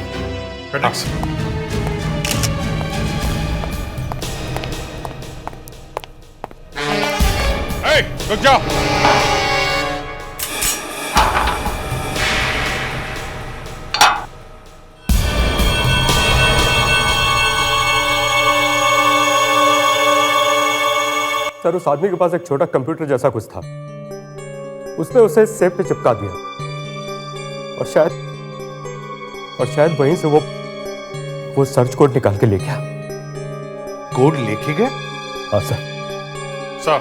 रुक जाओ। सर उस आदमी के पास एक छोटा कंप्यूटर जैसा कुछ था, उसने उसे सेफ पे चिपका दिया और शायद वहीं से वो सर्च कोड निकाल के ले गया। कोड लेके गया? हाँ सर। सर,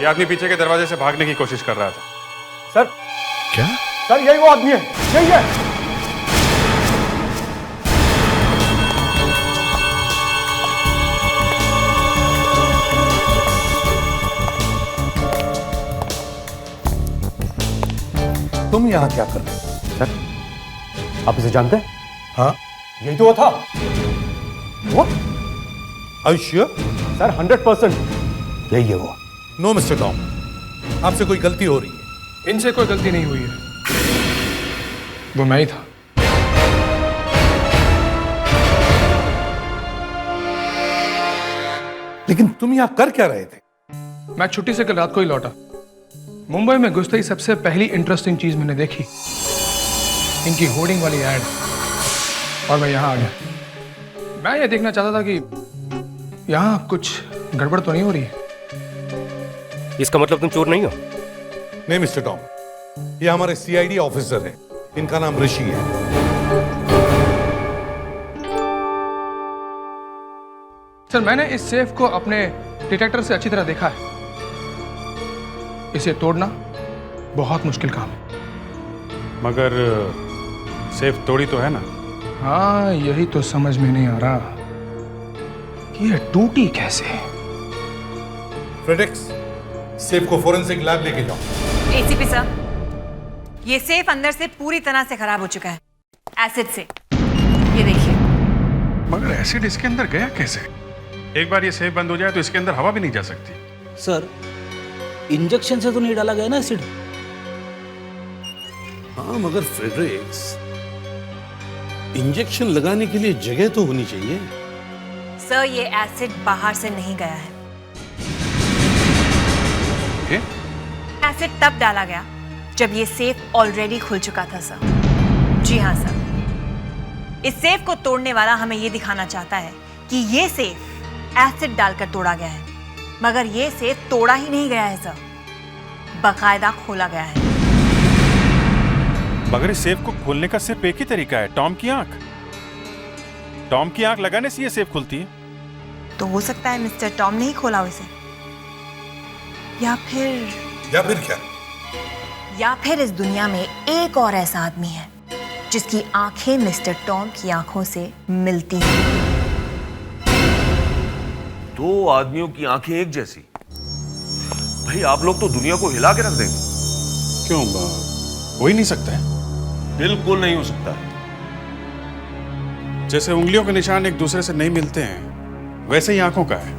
ये आदमी पीछे के दरवाजे से भागने की कोशिश कर रहा था। सर क्या? सर यही वो आदमी है, यही है। तुम यहां क्या कर रहे हो? सर आप इसे जानते हैं? हाँ, यही तो वो था। वो? Are you sure? सर 100% यही है वो। नो मिस्टर टॉम, आपसे कोई गलती हो रही है। इनसे कोई गलती नहीं हुई है, वो मैं ही था। लेकिन तुम यहां कर क्या रहे थे? मैं छुट्टी से कल रात को ही लौटा। मुंबई में घुसते ही सबसे पहली इंटरेस्टिंग चीज मैंने देखी, इनकी होर्डिंग वाली एड, और मैं यहां आ गया। मैं ये देखना चाहता था कि यहां कुछ गड़बड़ तो नहीं हो रही है। इसका मतलब तुम चोर नहीं हो? नहीं मिस्टर टॉम, ये हमारे सीआईडी ऑफिसर हैं, इनका नाम ऋषि है। सर मैंने इस सेफ को अपने डिटेक्टर से अच्छी तरह देखा है। इसे तोड़ना बहुत मुश्किल काम है। मगर सेफ तोड़ी तो है ना? हाँ, यही तो समझ में नहीं आ रहा कि ये टूटी कैसे। फ्रेडेक्स, सेफ को फोरेंसिक लैब लेके जाओ। एसीपी साहब, ये सेफ अंदर से पूरी तरह से खराब हो चुका है, एसिड से। ये देखिए। मगर एसिड इसके अंदर गया कैसे? एक बार ये सेफ बंद हो जाए तो इसके अंदर हवा भी नहीं जा सकती। सर, इंजेक्शन से तो नहीं डाला गया ना एसिड? हाँ मगर फ्रेडरिक्स, इंजेक्शन लगाने के लिए जगह तो होनी चाहिए। सर ये एसिड बाहर से नहीं गया है। एसिड तब डाला गया जब ये सेफ ऑलरेडी खुल चुका था सर। जी हाँ सर, इस सेफ को तोड़ने वाला हमें ये दिखाना चाहता है कि ये सेफ एसिड डालकर तोड़ा गया है, मगर ये सेफ तोड़ा ही नहीं गया है सर, बाकायदा खोला गया है। मगर इस सेफ को खोलने का सिर्फ एक ही तरीका है, टॉम की आंख। टॉम की आंख लगाने से ये सेफ खुलती है। तो हो सकता है मिस्टर टॉम ने ही खोला उसे, या फिर क्या? या फिर इस दुनिया में एक और ऐसा आदमी है जिसकी आंखें मिस्टर टॉम की आंखों से मिलती हैं। दो आदमियों की आंखें एक जैसी? भाई आप लोग तो दुनिया को हिला के रख देंगे। क्यों? हो ही नहीं सकता है। बिल्कुल नहीं हो सकता है। जैसे उंगलियों के निशान एक दूसरे से नहीं मिलते हैं, वैसे ही आंखों का है।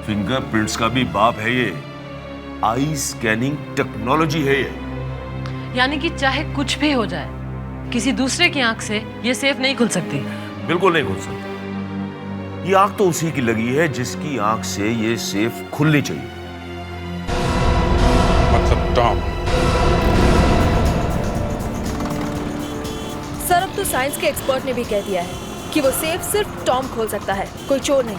फिंगरप्रिंट्स का भी बाप है ये, आई स्कैनिंग टेक्नोलॉजी है ये। यानी कि चाहे कुछ भी हो जाए, किसी दूसरे की आंख से ये सेफ नहीं खुल सकती। बिल्कुल नहीं खुल सकती। ये आंख तो उसी की लगी है जिसकी आंख से ये सेफ खुलनी चाहिए। मतलब टॉम। सर अब तो साइंस के एक्सपर्ट ने भी कह दिया है कि वो सेफ सिर्फ टॉम खोल सकता है, कोई चोर नहीं।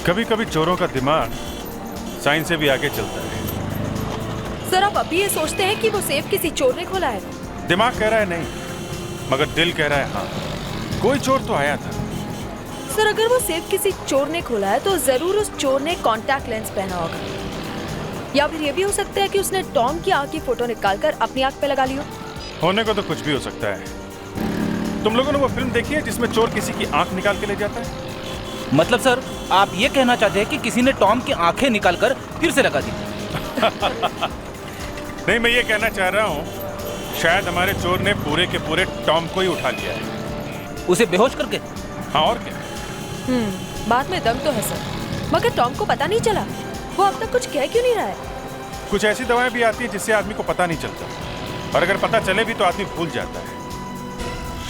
कभी कभी चोरों का दिमाग साइंस से भी आगे चलता है। सर आप अभी ये सोचते हैं कि वो सेफ किसी चोर ने खोला है? दिमाग कह रहा है नहीं, मगर दिल कह रहा है हाँ, कोई चोर तो आया था। सर अगर वो सेफ किसी चोर ने खोला है तो जरूर उस चोर ने कॉन्टैक्ट लेंस पहना होगा, या फिर ये भी हो सकता है कि उसने टॉम की आंख की फोटो निकालकर अपनी आंख पे लगा ली हो। होने को तो कुछ भी हो सकता है। तुम लोगों ने वो फिल्म देखी है जिसमें चोर किसी की आंख निकाल के ले जाता है? मतलब सर आप ये कहना चाहते हैं कि किसी ने टॉम की आंखें निकालकर फिर से लगा दी? नहीं, मैं ये कहना चाह रहा हूँ शायद हमारे चोर ने पूरे के पूरे टॉम को ही उठा लिया है। उसे बेहोश करके? हाँ और क्या। बात में दम तो है सर, मगर टॉम को पता नहीं चला, वो अब तक कुछ कह क्यों नहीं रहा है? कुछ ऐसी दवाएं भी आती है जिससे आदमी को पता नहीं चलता, और अगर पता चले भी तो आदमी भूल जाता है।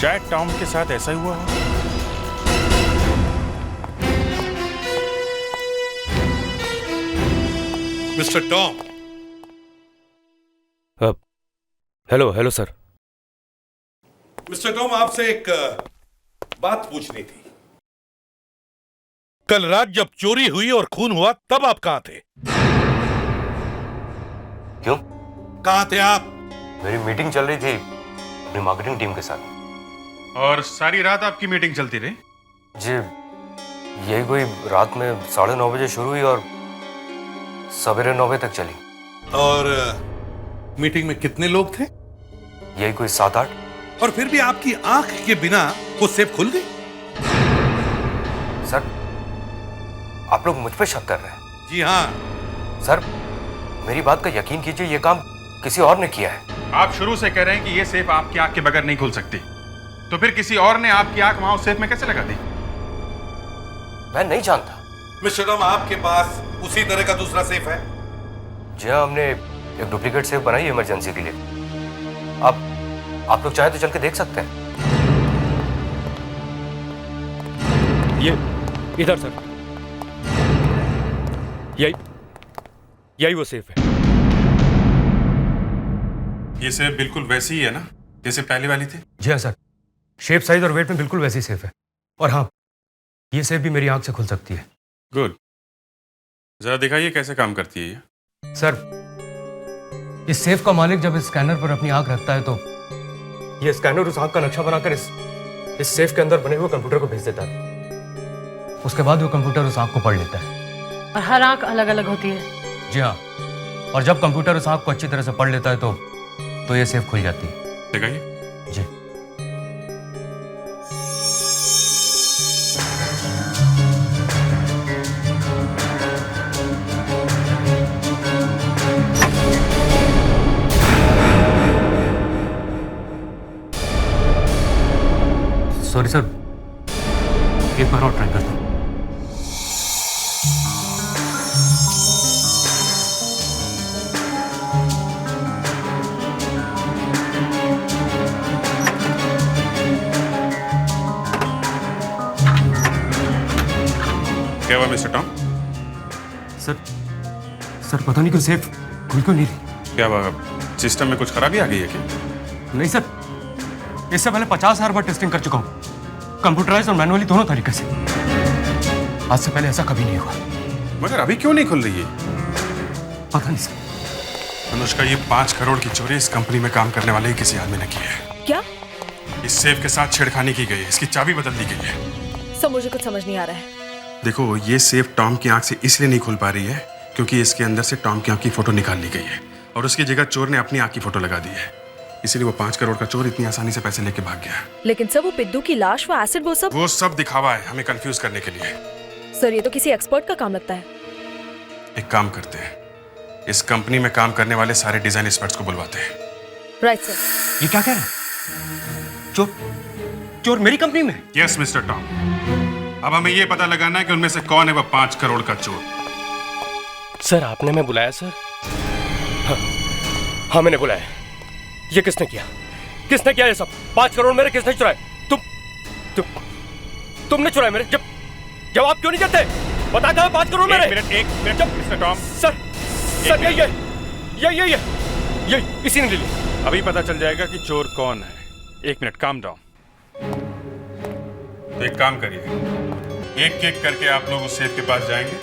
शायद टॉम के साथ ऐसा ही हुआ हो। Mister Tom. Hello sir. Mister Tom, आपसे एक बात पूछनी थी। कल रात जब चोरी हुई और खून हुआ तब आप कहां थे? क्यों? कहां थे आप? मेरी मीटिंग चल रही थी अपनी मार्केटिंग टीम के साथ। और सारी रात आपकी मीटिंग चलती रही? जी, यही कोई रात में 9:30 बजे शुरू हुई और सवेरे 9 बजे तक चली। और मीटिंग में कितने लोग थे? यही कोई 7-8। और फिर भी आपकी आंख के बिना वो सेफ खुल गई? सर, आप लोग मुझ पे शक कर रहे हैं? जी हाँ। सर, मेरी बात का यकीन कीजिए, ये काम किसी और ने किया है। आप शुरू से कह रहे हैं कि ये सेफ आपकी आंख के बगैर नहीं खुल सकती, तो फिर किसी और ने आपकी आंख वहां उस सेफ में कैसे लगा दी? मैं नहीं जानता। मिस्टर राम, आपके पास उसी तरह का दूसरा सेफ है? जी हाँ, हमने एक डुप्लीकेट सेफ बनाई है इमरजेंसी के लिए। आप लोग चाहे तो चल के देख सकते हैं। ये इधर सर, यही वो सेफ है। ये सेफ बिल्कुल वैसी ही है ना जैसे पहले वाली थी? जी हाँ सर, शेप, साइज और वेट में बिल्कुल वैसी सेफ है। और हाँ, ये सेफ भी मेरी आंख से खुल सकती है। गुड, जरा दिखाइए कैसे काम करती है ये। सर, इस सेफ का मालिक जब इस स्कैनर पर अपनी आंख रखता है तो ये स्कैनर उस आंख का नक्शा बनाकर इस सेफ के अंदर बने हुए कंप्यूटर को भेज देता है। उसके बाद वो कंप्यूटर उस आंख को पढ़ लेता है। और हर आंख अलग अलग होती है। जी हाँ, और जब कंप्यूटर उस आंख को अच्छी तरह से पढ़ लेता है तो ये सेफ खुल जाती है। दिखाइए। जी। सॉरी सर, एक बार और ट्राई करता हूँ। क्या हुआ मिस्टर टॉम? सर पता नहीं क्यों सेफ खुल क्यों नहीं रही। क्या हुआ, सिस्टम में कुछ खराबी आ गई है क्या? नहीं सर, इससे पहले 50,000 बार टेस्टिंग कर चुका हूँ, कंप्यूटराइज और मैनुअली दोनों तरीके से। आज से पहले ऐसा कभी नहीं हुआ। मगर अभी क्यों नहीं खुल रही है? पता नहीं सर। अनुष्का, ये 5 करोड़ की चोरी इस कंपनी में काम करने वाले ही किसी आदमी ने की है। क्या? इस सेफ के साथ छेड़खानी की गई है, इसकी चाबी बदल दी गई है। सब मुझे कुछ समझ नहीं आ रहा है। देखो, ये सेफ टॉम की आंख से इसलिए नहीं खुल पा रही है क्योंकि इसके अंदर से टॉम की आंख की फोटो निकाल ली गई है और उसकी जगह चोर ने अपनी आंख की फोटो लगा दी है। इसीलिए वो 5 करोड़ का चोर इतनी आसानी से पैसे लेके भाग गया। लेकिन सर, वो पिद्दू की लाश, वो एसिड, वो सब दिखावा है हमें कंफ्यूज करने के लिए। सर, ये तो किसी एक्सपर्ट का काम लगता है। एक काम करते हैं, इस कंपनी में काम करने वाले सारे डिजाइन एक्सपर्ट्स को बुलवाते हैं। Right sir. ये क्या कह रहे हैं? चोर मेरी कंपनी में? यस मिस्टर टॉम, अब हमें ये पता लगाना है कि उनमें से कौन है वो 5 करोड़ का चोर। सर, आपने मैं बुलाया सर? हाँ मैंने बुलाया। ये किसने किया? किसने किया ये सब? 5 करोड़ मेरे किसने चुराए? तुमने चुराए मेरे? जवाब क्यों नहीं देते? बता दो 5 करोड़ मेरे। एक मिनट मिस्टर टॉम। सर ये इसी ने ले ली। अभी पता चल जाएगा कि चोर कौन है। 1 मिनट, काम डाउन। तो एक काम करिए, एक एक करके आप लोग उस सेफ के पास जाएंगे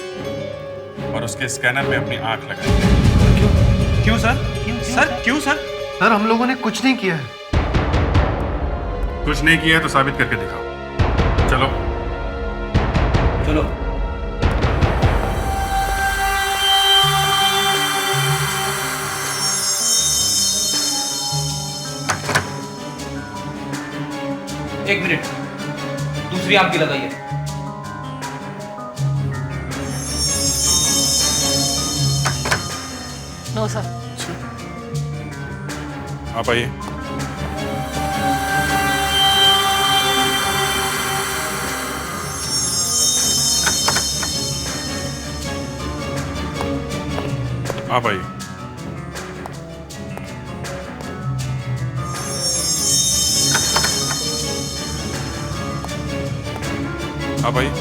और उसके स्कैनर में अपनी आंख लगाएंगे। क्यों सर? क्यों सर? सर, हम लोगों ने कुछ नहीं किया है। कुछ नहीं किया है तो साबित करके दिखाओ। चलो चलो। एक मिनट, दूसरी आंख की लगाइए। No sir. आप आइए। आप आइए। आप आइए।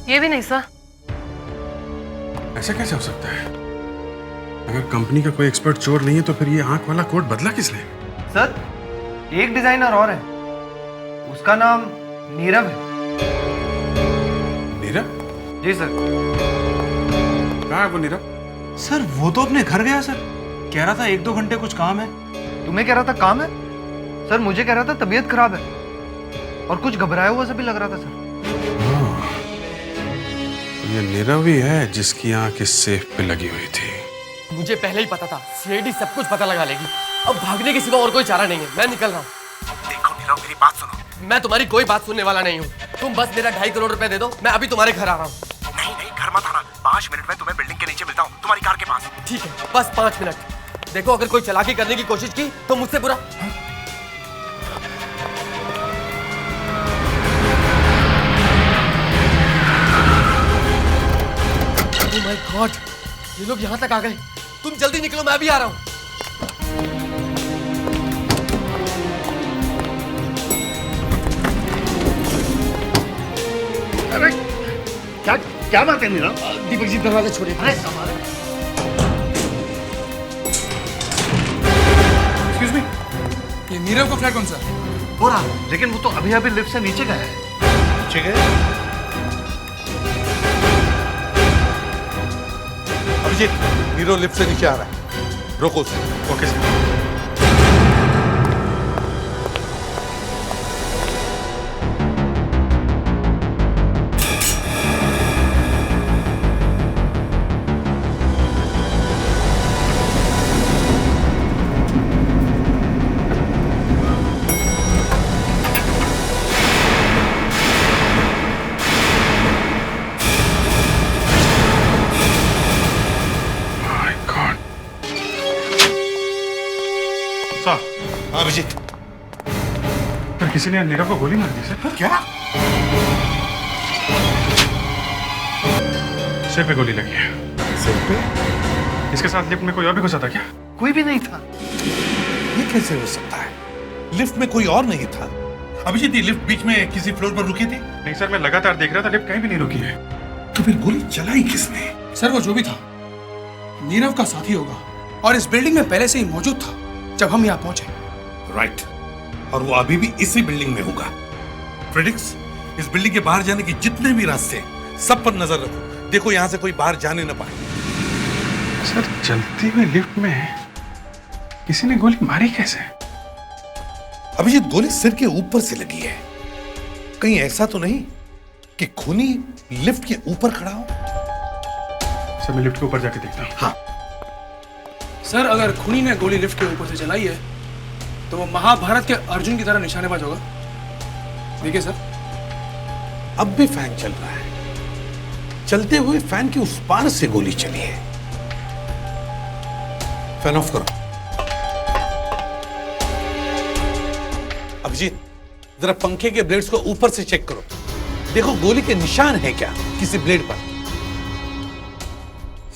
ये भी नहीं सर। ऐसा कैसे हो सकता है? अगर कंपनी का कोई एक्सपर्ट चोर नहीं है तो फिर ये आंख वाला कोट बदला किसने? सर, एक डिजाइनर और है, उसका नाम नीरव है। नीरव? जी सर। कहाँ है वो नीरव? सर वो तो अपने घर गया सर, कह रहा था 1-2 घंटे कुछ काम है। तुम्हें कह रहा था काम है? सर मुझे कह रहा था तबीयत खराब है, और कुछ घबराया हुआ सा भी लग रहा था सर। ये नीरव ही है जिसकी आंख इस सेफ पे लगी हुई थी। मुझे पहले ही पता था, सीआईडी सब कुछ पता लगा लेगी। अब भागने के सिवा और कोई चारा नहीं है, मैं निकल रहा हूँ। देखो नीरव, मेरी बात सुनो। मैं तुम्हारी कोई बात सुनने वाला नहीं हूँ। तुम बस मेरा 2.5 करोड़ रुपए दे दो, मैं अभी तुम्हारे घर आ रहा हूँ। नहीं नहीं, घर मत आना, 5 मिनट में तुम्हें बिल्डिंग के नीचे मिलता हूँ, तुम्हारी कार के पास। ठीक है, बस 5 मिनट। देखो अगर कोई चालाकी करने की कोशिश की तो मुझसे बुरा। Oh my God, ये लोग यहाँ तक आ गए। तुम जल्दी निकलो, मैं अभी आ रहा हूँ। अरे क्या बात है नीरव? दीपक जी दरवाजा छोड़िए। अरे संभालो। एक्सक्यूज मी, ये नीरव का फ्लैट कौन सा है? हो रहा, लेकिन वो तो अभी अभी लिफ्ट से नीचे गया है। नीचे गए? अभिजीत, नीरव लिफ्ट से नीचे आ रहा है, रोको उसे। Okay sir. हाँ अभिजीत, पर किसी ने नीरव को गोली मार दी सर। क्या? सिर पे गोली लगी है। सिर पे? इसके साथ लिफ्ट में कोई और भी घुसा था क्या? कोई भी नहीं था। ये कैसे हो सकता है? लिफ्ट में कोई और नहीं था। अभिजीत, ये लिफ्ट बीच में किसी फ्लोर पर रुकी थी? नहीं सर, मैं लगातार देख रहा था, लिफ्ट कहीं भी नहीं रुकी है। तो फिर गोली चलाई किसने? सर वो जो भी था नीरव का साथी होगा, और इस बिल्डिंग में पहले से ही मौजूद था जब हम यहाँ पहुंचे। राइट, और वो अभी भी इसी बिल्डिंग में होगा। फ्रेडिक्स, इस बिल्डिंग के बाहर जाने के जितने भी रास्ते हैं सब पर नजर रखो। देखो यहाँ से कोई बाहर जाने न पाए। सर चलती हुई लिफ्ट में किसी ने गोली मारी कैसे? अभिजीत, गोली सिर के ऊपर से लगी है। कहीं ऐसा तो नहीं कि खूनी लिफ्ट के ऊपर खड़ा हो? सर मैं लिफ्ट के ऊपर जाके देखता हूँ। हाँ सर, अगर खूनी ने गोली लिफ्ट के ऊपर से चलाई है तो वो महाभारत के अर्जुन की तरह निशानेबाज होगा। देखिए सर, अब भी फैन चल रहा है। चलते हुए फैन के उस पार से गोली चली है। फैन ऑफ करो। अभिजीत, जरा पंखे के ब्लेड्स को ऊपर से चेक करो। देखो गोली के निशान है क्या किसी ब्लेड पर?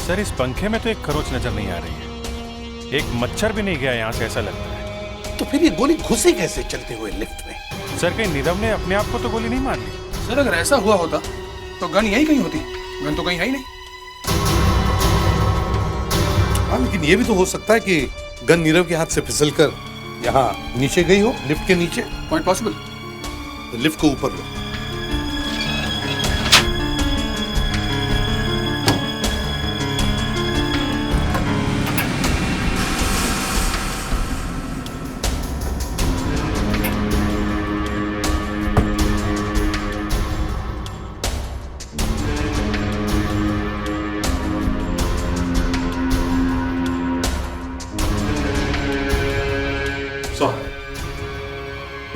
सर इस पंखे में तो एक खरोच नजर नहीं आ रही है, एक मच्छर भी नहीं गया यहाँ से, ऐसा लगता है। तो फिर ये गोली घुसी कैसे चलते हुए लिफ्ट में? सर कहीं नीरव ने अपने आप को तो गोली नहीं मार ली? सर अगर ऐसा हुआ होता तो गन यहीं कहीं होती। गन तो कहीं है ही नहीं। हाँ, लेकिन ये भी तो हो सकता है कि गन नीरव के हाथ से फिसलकर यहाँ नीचे गई हो, लिफ्ट के नीचे। Quite possible. तो लिफ्ट को ऊपर लो।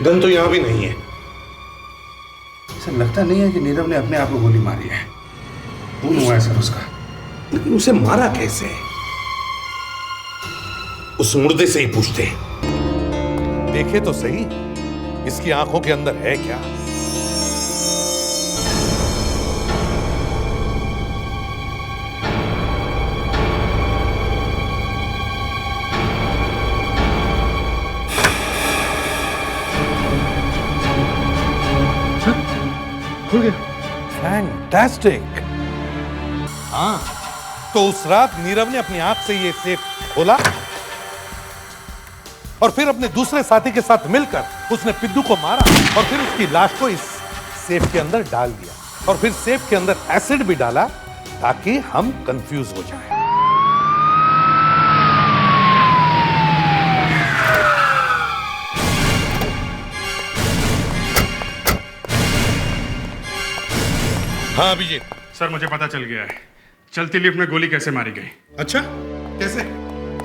गन तो यहां भी नहीं है। सर लगता नहीं है कि नीरव ने अपने आप को गोली मारी है। खून हुआ है सर उसका। लेकिन उसे मारा कैसे? उस मुर्दे से ही पूछते। देखे तो सही, इसकी आंखों के अंदर है क्या? खुल गया। फैंटास्टिक। हाँ, तो उस रात नीरव ने अपनी आंख से ये सेफ खोला और फिर अपने दूसरे साथी के साथ मिलकर उसने पिद्दू को मारा और फिर उसकी लाश को इस सेफ के अंदर डाल दिया और फिर सेफ के अंदर एसिड भी डाला ताकि हम कंफ्यूज हो जाएं। हाँ अभिजीत। सर मुझे पता चल गया है चलती लिफ्ट में गोली कैसे मारी गई। अच्छा कैसे?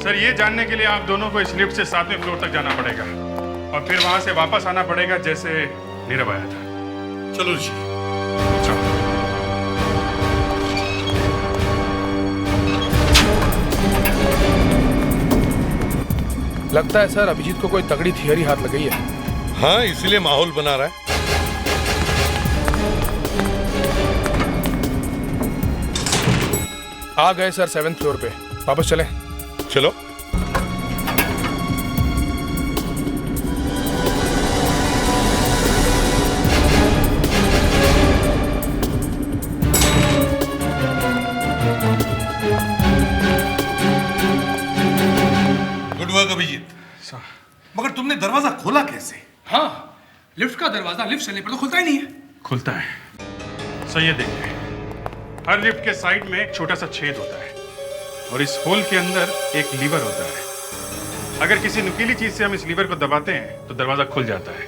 सर ये जानने के लिए आप दोनों को इस लिफ्ट से 7वें फ्लोर तक जाना पड़ेगा और फिर वहां से वापस आना पड़ेगा जैसे नीरव आया था। चलो जी। लगता है सर अभिजीत को कोई तगड़ी थियरी हाथ लग गई है। हाँ इसीलिए माहौल बना रहा है। आ गए सर 7th फ्लोर पे, वापस चलें। चलो। Good work Abhijit. मगर तुमने दरवाजा खोला कैसे? हाँ, लिफ्ट का दरवाजा लिफ्ट चलने पर तो खुलता ही नहीं है। खुलता है। सही है, देखिए हर लिफ्ट के साइड में एक छोटा सा छेद होता है और इस होल के अंदर एक लीवर होता है। अगर किसी नुकीली चीज से हम इस लीवर को दबाते हैं तो दरवाजा खुल जाता है,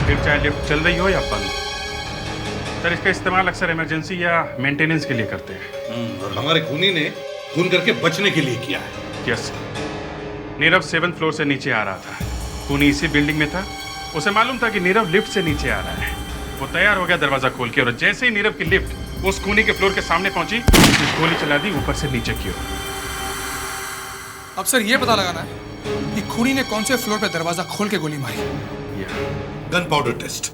फिर चाहे लिफ्ट चल रही हो या बंद। सर इसका इस्तेमाल अक्सर इमरजेंसी या मेंटेनेंस के लिए करते हैं। और हमारे खूनी ने खून करके बचने के लिए किया है। यस। नीरव 7th फ्लोर से नीचे आ रहा था, खूनी इसी बिल्डिंग में था। उसे मालूम था कि नीरव लिफ्ट से नीचे आ रहा है। वो तैयार हो गया दरवाजा खोल के और जैसे ही नीरव की लिफ्ट उस खूनी के फ्लोर के सामने पहुंची, गोली चला दी ऊपर से नीचे की ओर। अब सर ये पता लगाना है कि खूनी ने कौन से फ्लोर पे दरवाजा खोल के गोली मारी। Gun powder taste.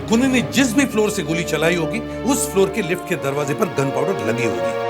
खूनी ने जिस भी फ्लोर से गोली चलाई होगी उस फ्लोर के लिफ्ट के दरवाजे पर गन पाउडर लगी होगी।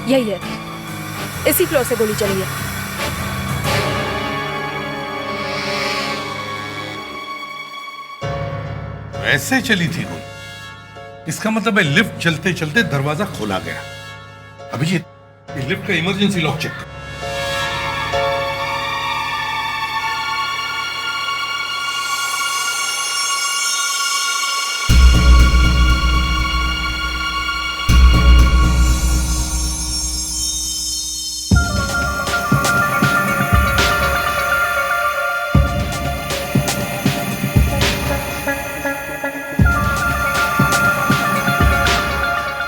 यही है, इसी फ्लोर से गोली चली है। ऐसे चली थी गोली। इसका मतलब है लिफ्ट चलते चलते दरवाजा खोला गया। अभिजीत, ये लिफ्ट का इमरजेंसी लॉक चेक।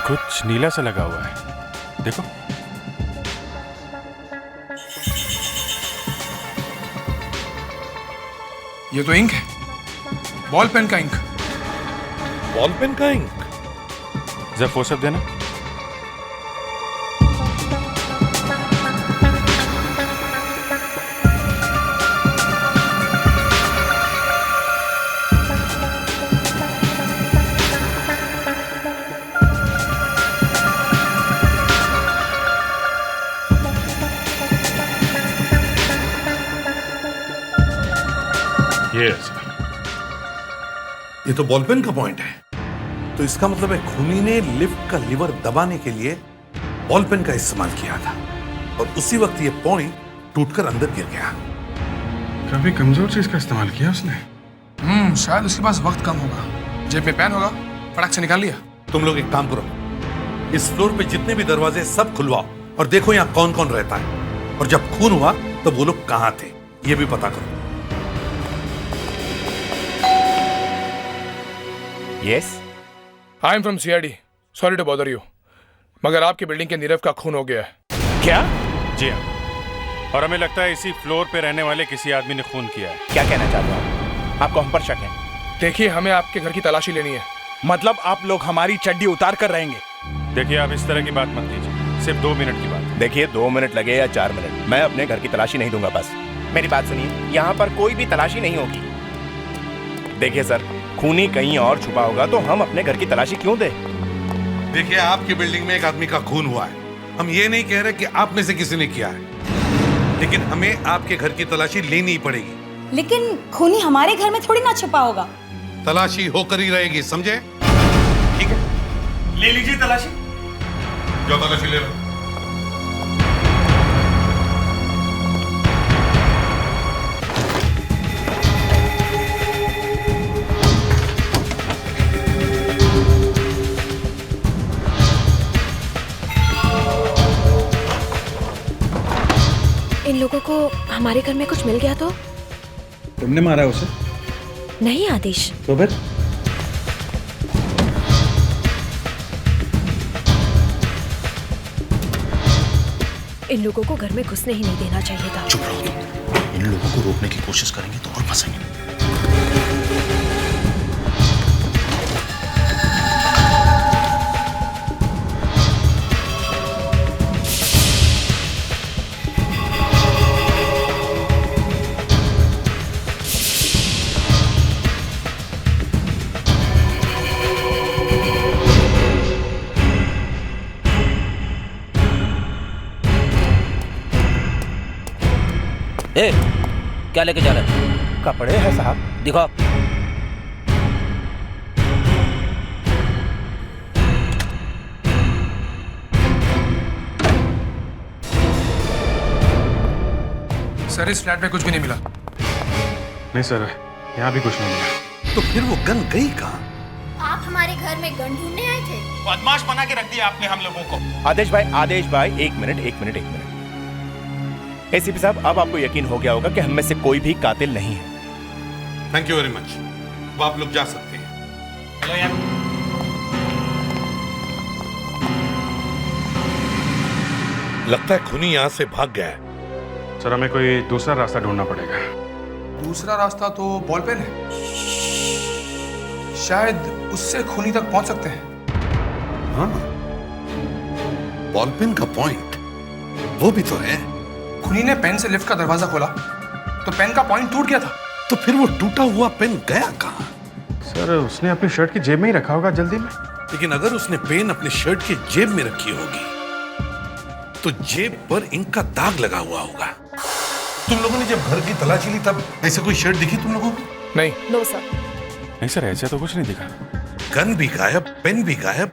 कुछ नीला सा लगा हुआ है, देखो। ये तो इंक है, बॉल पेन का इंक। बॉल पेन का इंक? जरा फोर्सअप देना। ये तो बॉल पेन का पॉइंट है। तो इसका मतलब है खूनी ने लिफ्ट का लीवर दबाने के लिए बॉल पेन का इस्तेमाल किया था और उसी वक्त ये पॉइंट टूटकर अंदर गिर गया। काफी कमजोर चीज का इस्तेमाल किया उसने। शायद उसके पास वक्त कम होगा, जेब में पेन होगा, फटाक से निकाल लिया। तुम लोग एक काम करो, इस फ्लोर पे जितने भी दरवाजे सब खुलवाओ और देखो यहाँ कौन कौन रहता है और जब खून हुआ तो वो लोग कहाँ थे ये भी पता करो। Yes? I am from CID. Sorry to bother you. मगर आपकी बिल्डिंग के नीरव का खून हो गया है। क्या? जी हाँ। और हमें लगता है इसी फ्लोर पे रहने वाले किसी आदमी ने खून किया है। क्या कहना चाहते हो आपको हम पर शक है? देखिए, हमें आपके घर की तलाशी लेनी है। मतलब आप लोग हमारी चड्डी उतार कर रहेंगे? देखिए, आप इस तरह की बात मत कीजिए, सिर्फ 2 मिनट की बात। देखिए, 2 मिनट लगे या 4 मिनट, मैं अपने घर की तलाशी नहीं दूंगा। बस मेरी बात सुनिए, यहाँ पर कोई भी तलाशी नहीं होगी। देखिए सर, खूनी कहीं और छुपा होगा तो हम अपने घर की तलाशी क्यों दें? देखिए, आपकी बिल्डिंग में एक आदमी का खून हुआ है। हम ये नहीं कह रहे कि आप में से किसी ने किया है, लेकिन हमें आपके घर की तलाशी लेनी ही पड़ेगी। लेकिन खूनी हमारे घर में थोड़ी ना छुपा होगा। तलाशी होकर ही रहेगी, समझे? ठीक है, ले लीजिए तलाशी। जो तलाशी ले लो। इन लोगों को हमारे घर में कुछ मिल गया तो? तुमने मारा उसे? नहीं आदेश। तो फिर? इन लोगों को घर में घुसने ही नहीं देना चाहिए था। चुप रहो तुम। इन लोगों को रोकने की कोशिश करेंगे तो और फंसेंगे। ए, क्या लेके जा रहा है? कपड़े हैं साहब। दिखाओ। सर, इस फ्लैट में कुछ भी नहीं मिला। नहीं सर, यहाँ भी कुछ नहीं मिला। तो फिर वो गन गई कहाँ? आप हमारे घर में गन ढूंढने आए थे? बदमाश बना के रख दिया आपने हम लोगों को। आदेश भाई, एक मिनट। एसीपी साहब, अब आपको यकीन हो गया होगा कि हम में से कोई भी कातिल नहीं है। Thank you very much. अब आप लोग जा सकते हैं। चलो यार। लगता है खूनी यहाँ से भाग गया है। सर, हमें कोई दूसरा रास्ता ढूंढना पड़ेगा। दूसरा रास्ता तो बॉल पेन है, शायद उससे खूनी तक पहुंच सकते हैं। हाँ, बॉल पेन का पॉइंट वो भी तो है। खूनी ने पेन से लिफ्ट का दरवाजा खोला तो पेन का पॉइंट टूट गया था। तो फिर वो टूटा हुआ पेन गया कहाँ? सर, उसने अपनी शर्ट की जेब में ही रखा होगा जल्दी में। लेकिन अगर उसने पेन अपनी शर्ट की जेब में रखी होगी तो जेब पर इंक का दाग लगा हुआ होगा। तुम लोगों ने जब घर की तलाशी ली तब ऐसे कोई शर्ट दिखी तुम लोगों को? नहीं। No sir. नहीं सर, ऐसा तो कुछ नहीं दिखा। गन भी गायब, पेन भी गायब,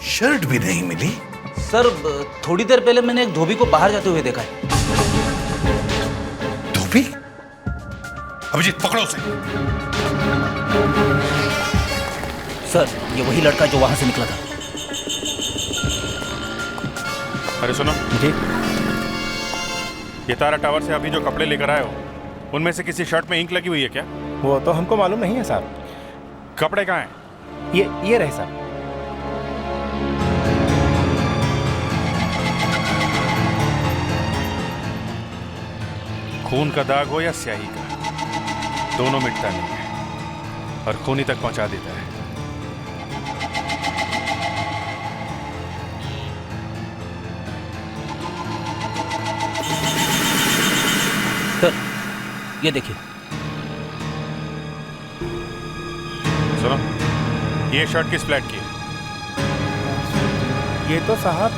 शर्ट भी नहीं मिली। सर, थोड़ी देर पहले मैंने एक धोबी को बाहर जाते हुए देखा है। धोबी? अभिजीत, पकड़ो उसे। सर, ये वही लड़का जो वहां से निकला था। अरे सुनो जी, ये तारा टावर से अभी जो कपड़े लेकर आए हो, उनमें से किसी शर्ट में इंक लगी हुई है क्या? वो तो हमको मालूम नहीं है साहब। कपड़े कहाँ हैं? ये रहे साहब। खून का दाग हो या स्याही का, दोनों मिटता नहीं है और खूनी तक पहुंचा देता है। सर, ये देखिए। सुनो, ये शर्ट किस फ्लैट की है? ये तो साहब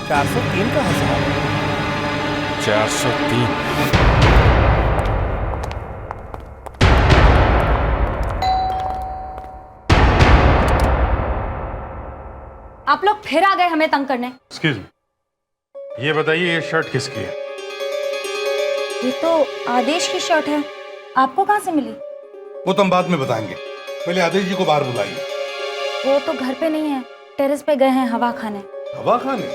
403 का है साहब। 403। आप लोग फिर आ गए हमें तंग करने। एक्सक्यूज मी, ये बताइए, ये शर्ट किसकी है? ये तो आदेश की शर्ट है, आपको कहाँ से मिली? वो तो हम बाद में बताएंगे, पहले आदेश जी को बाहर बुलाइए। वो तो घर पे नहीं है, टेरेस पे गए हैं हवा खाने। हवा खाने?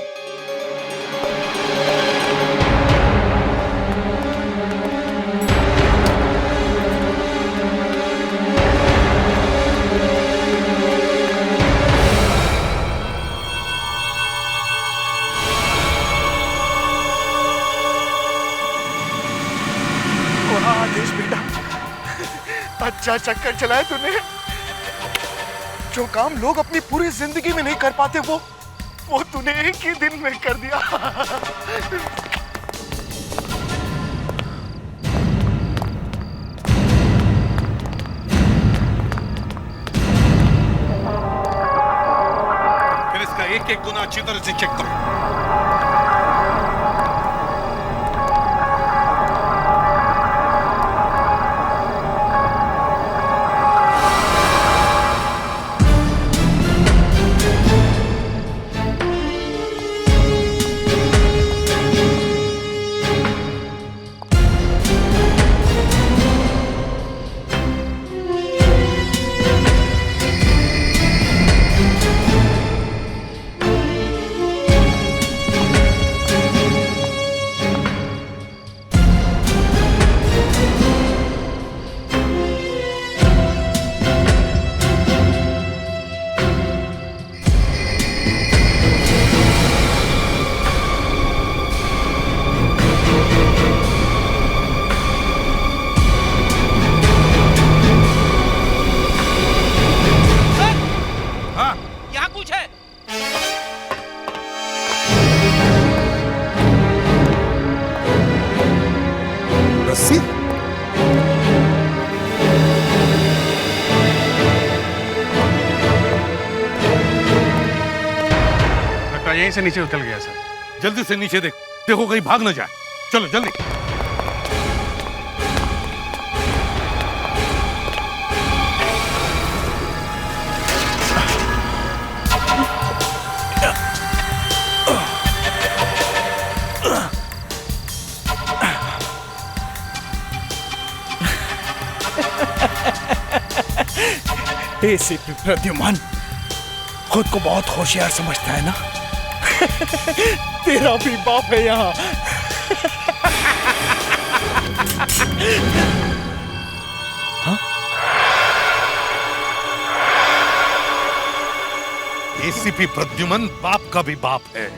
जा चक्कर चलाए तूने। जो काम लोग अपनी पूरी जिंदगी में नहीं कर पाते वो तूने एक ही दिन में कर दिया। फिर इसका एक एक गुना अच्छी तरह से चेक करो। यहीं से नीचे उतर गया सर। जल्दी से नीचे देखो कहीं भाग न जाए। चलो जल्दी। एसीपी प्रद्युमन खुद को बहुत होशियार समझता है ना। तेरा भी बाप है यहाँ। एसीपी प्रद्युमन बाप का भी बाप है।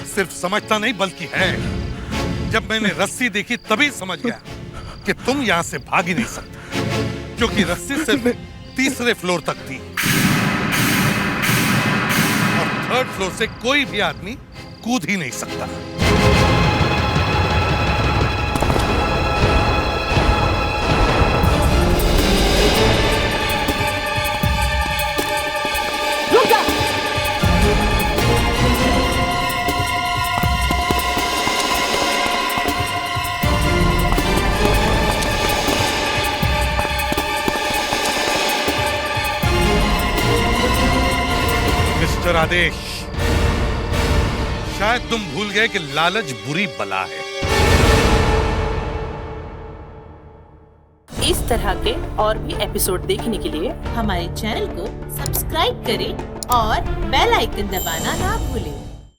सिर्फ समझता नहीं बल्कि है। जब मैंने रस्सी देखी तभी समझ गया कि तुम यहां से भाग ही नहीं सकते, क्योंकि रस्सी सिर्फ तीसरे फ्लोर तक थी और थर्ड फ्लोर से कोई भी आदमी कूद ही नहीं सकता। रुक जा। मिस्टर आदेश, शायद तुम भूल गए कि लालच बुरी बला है। इस तरह के और भी एपिसोड देखने के लिए हमारे चैनल को सब्सक्राइब करें और बेल आइकन दबाना ना भूलें।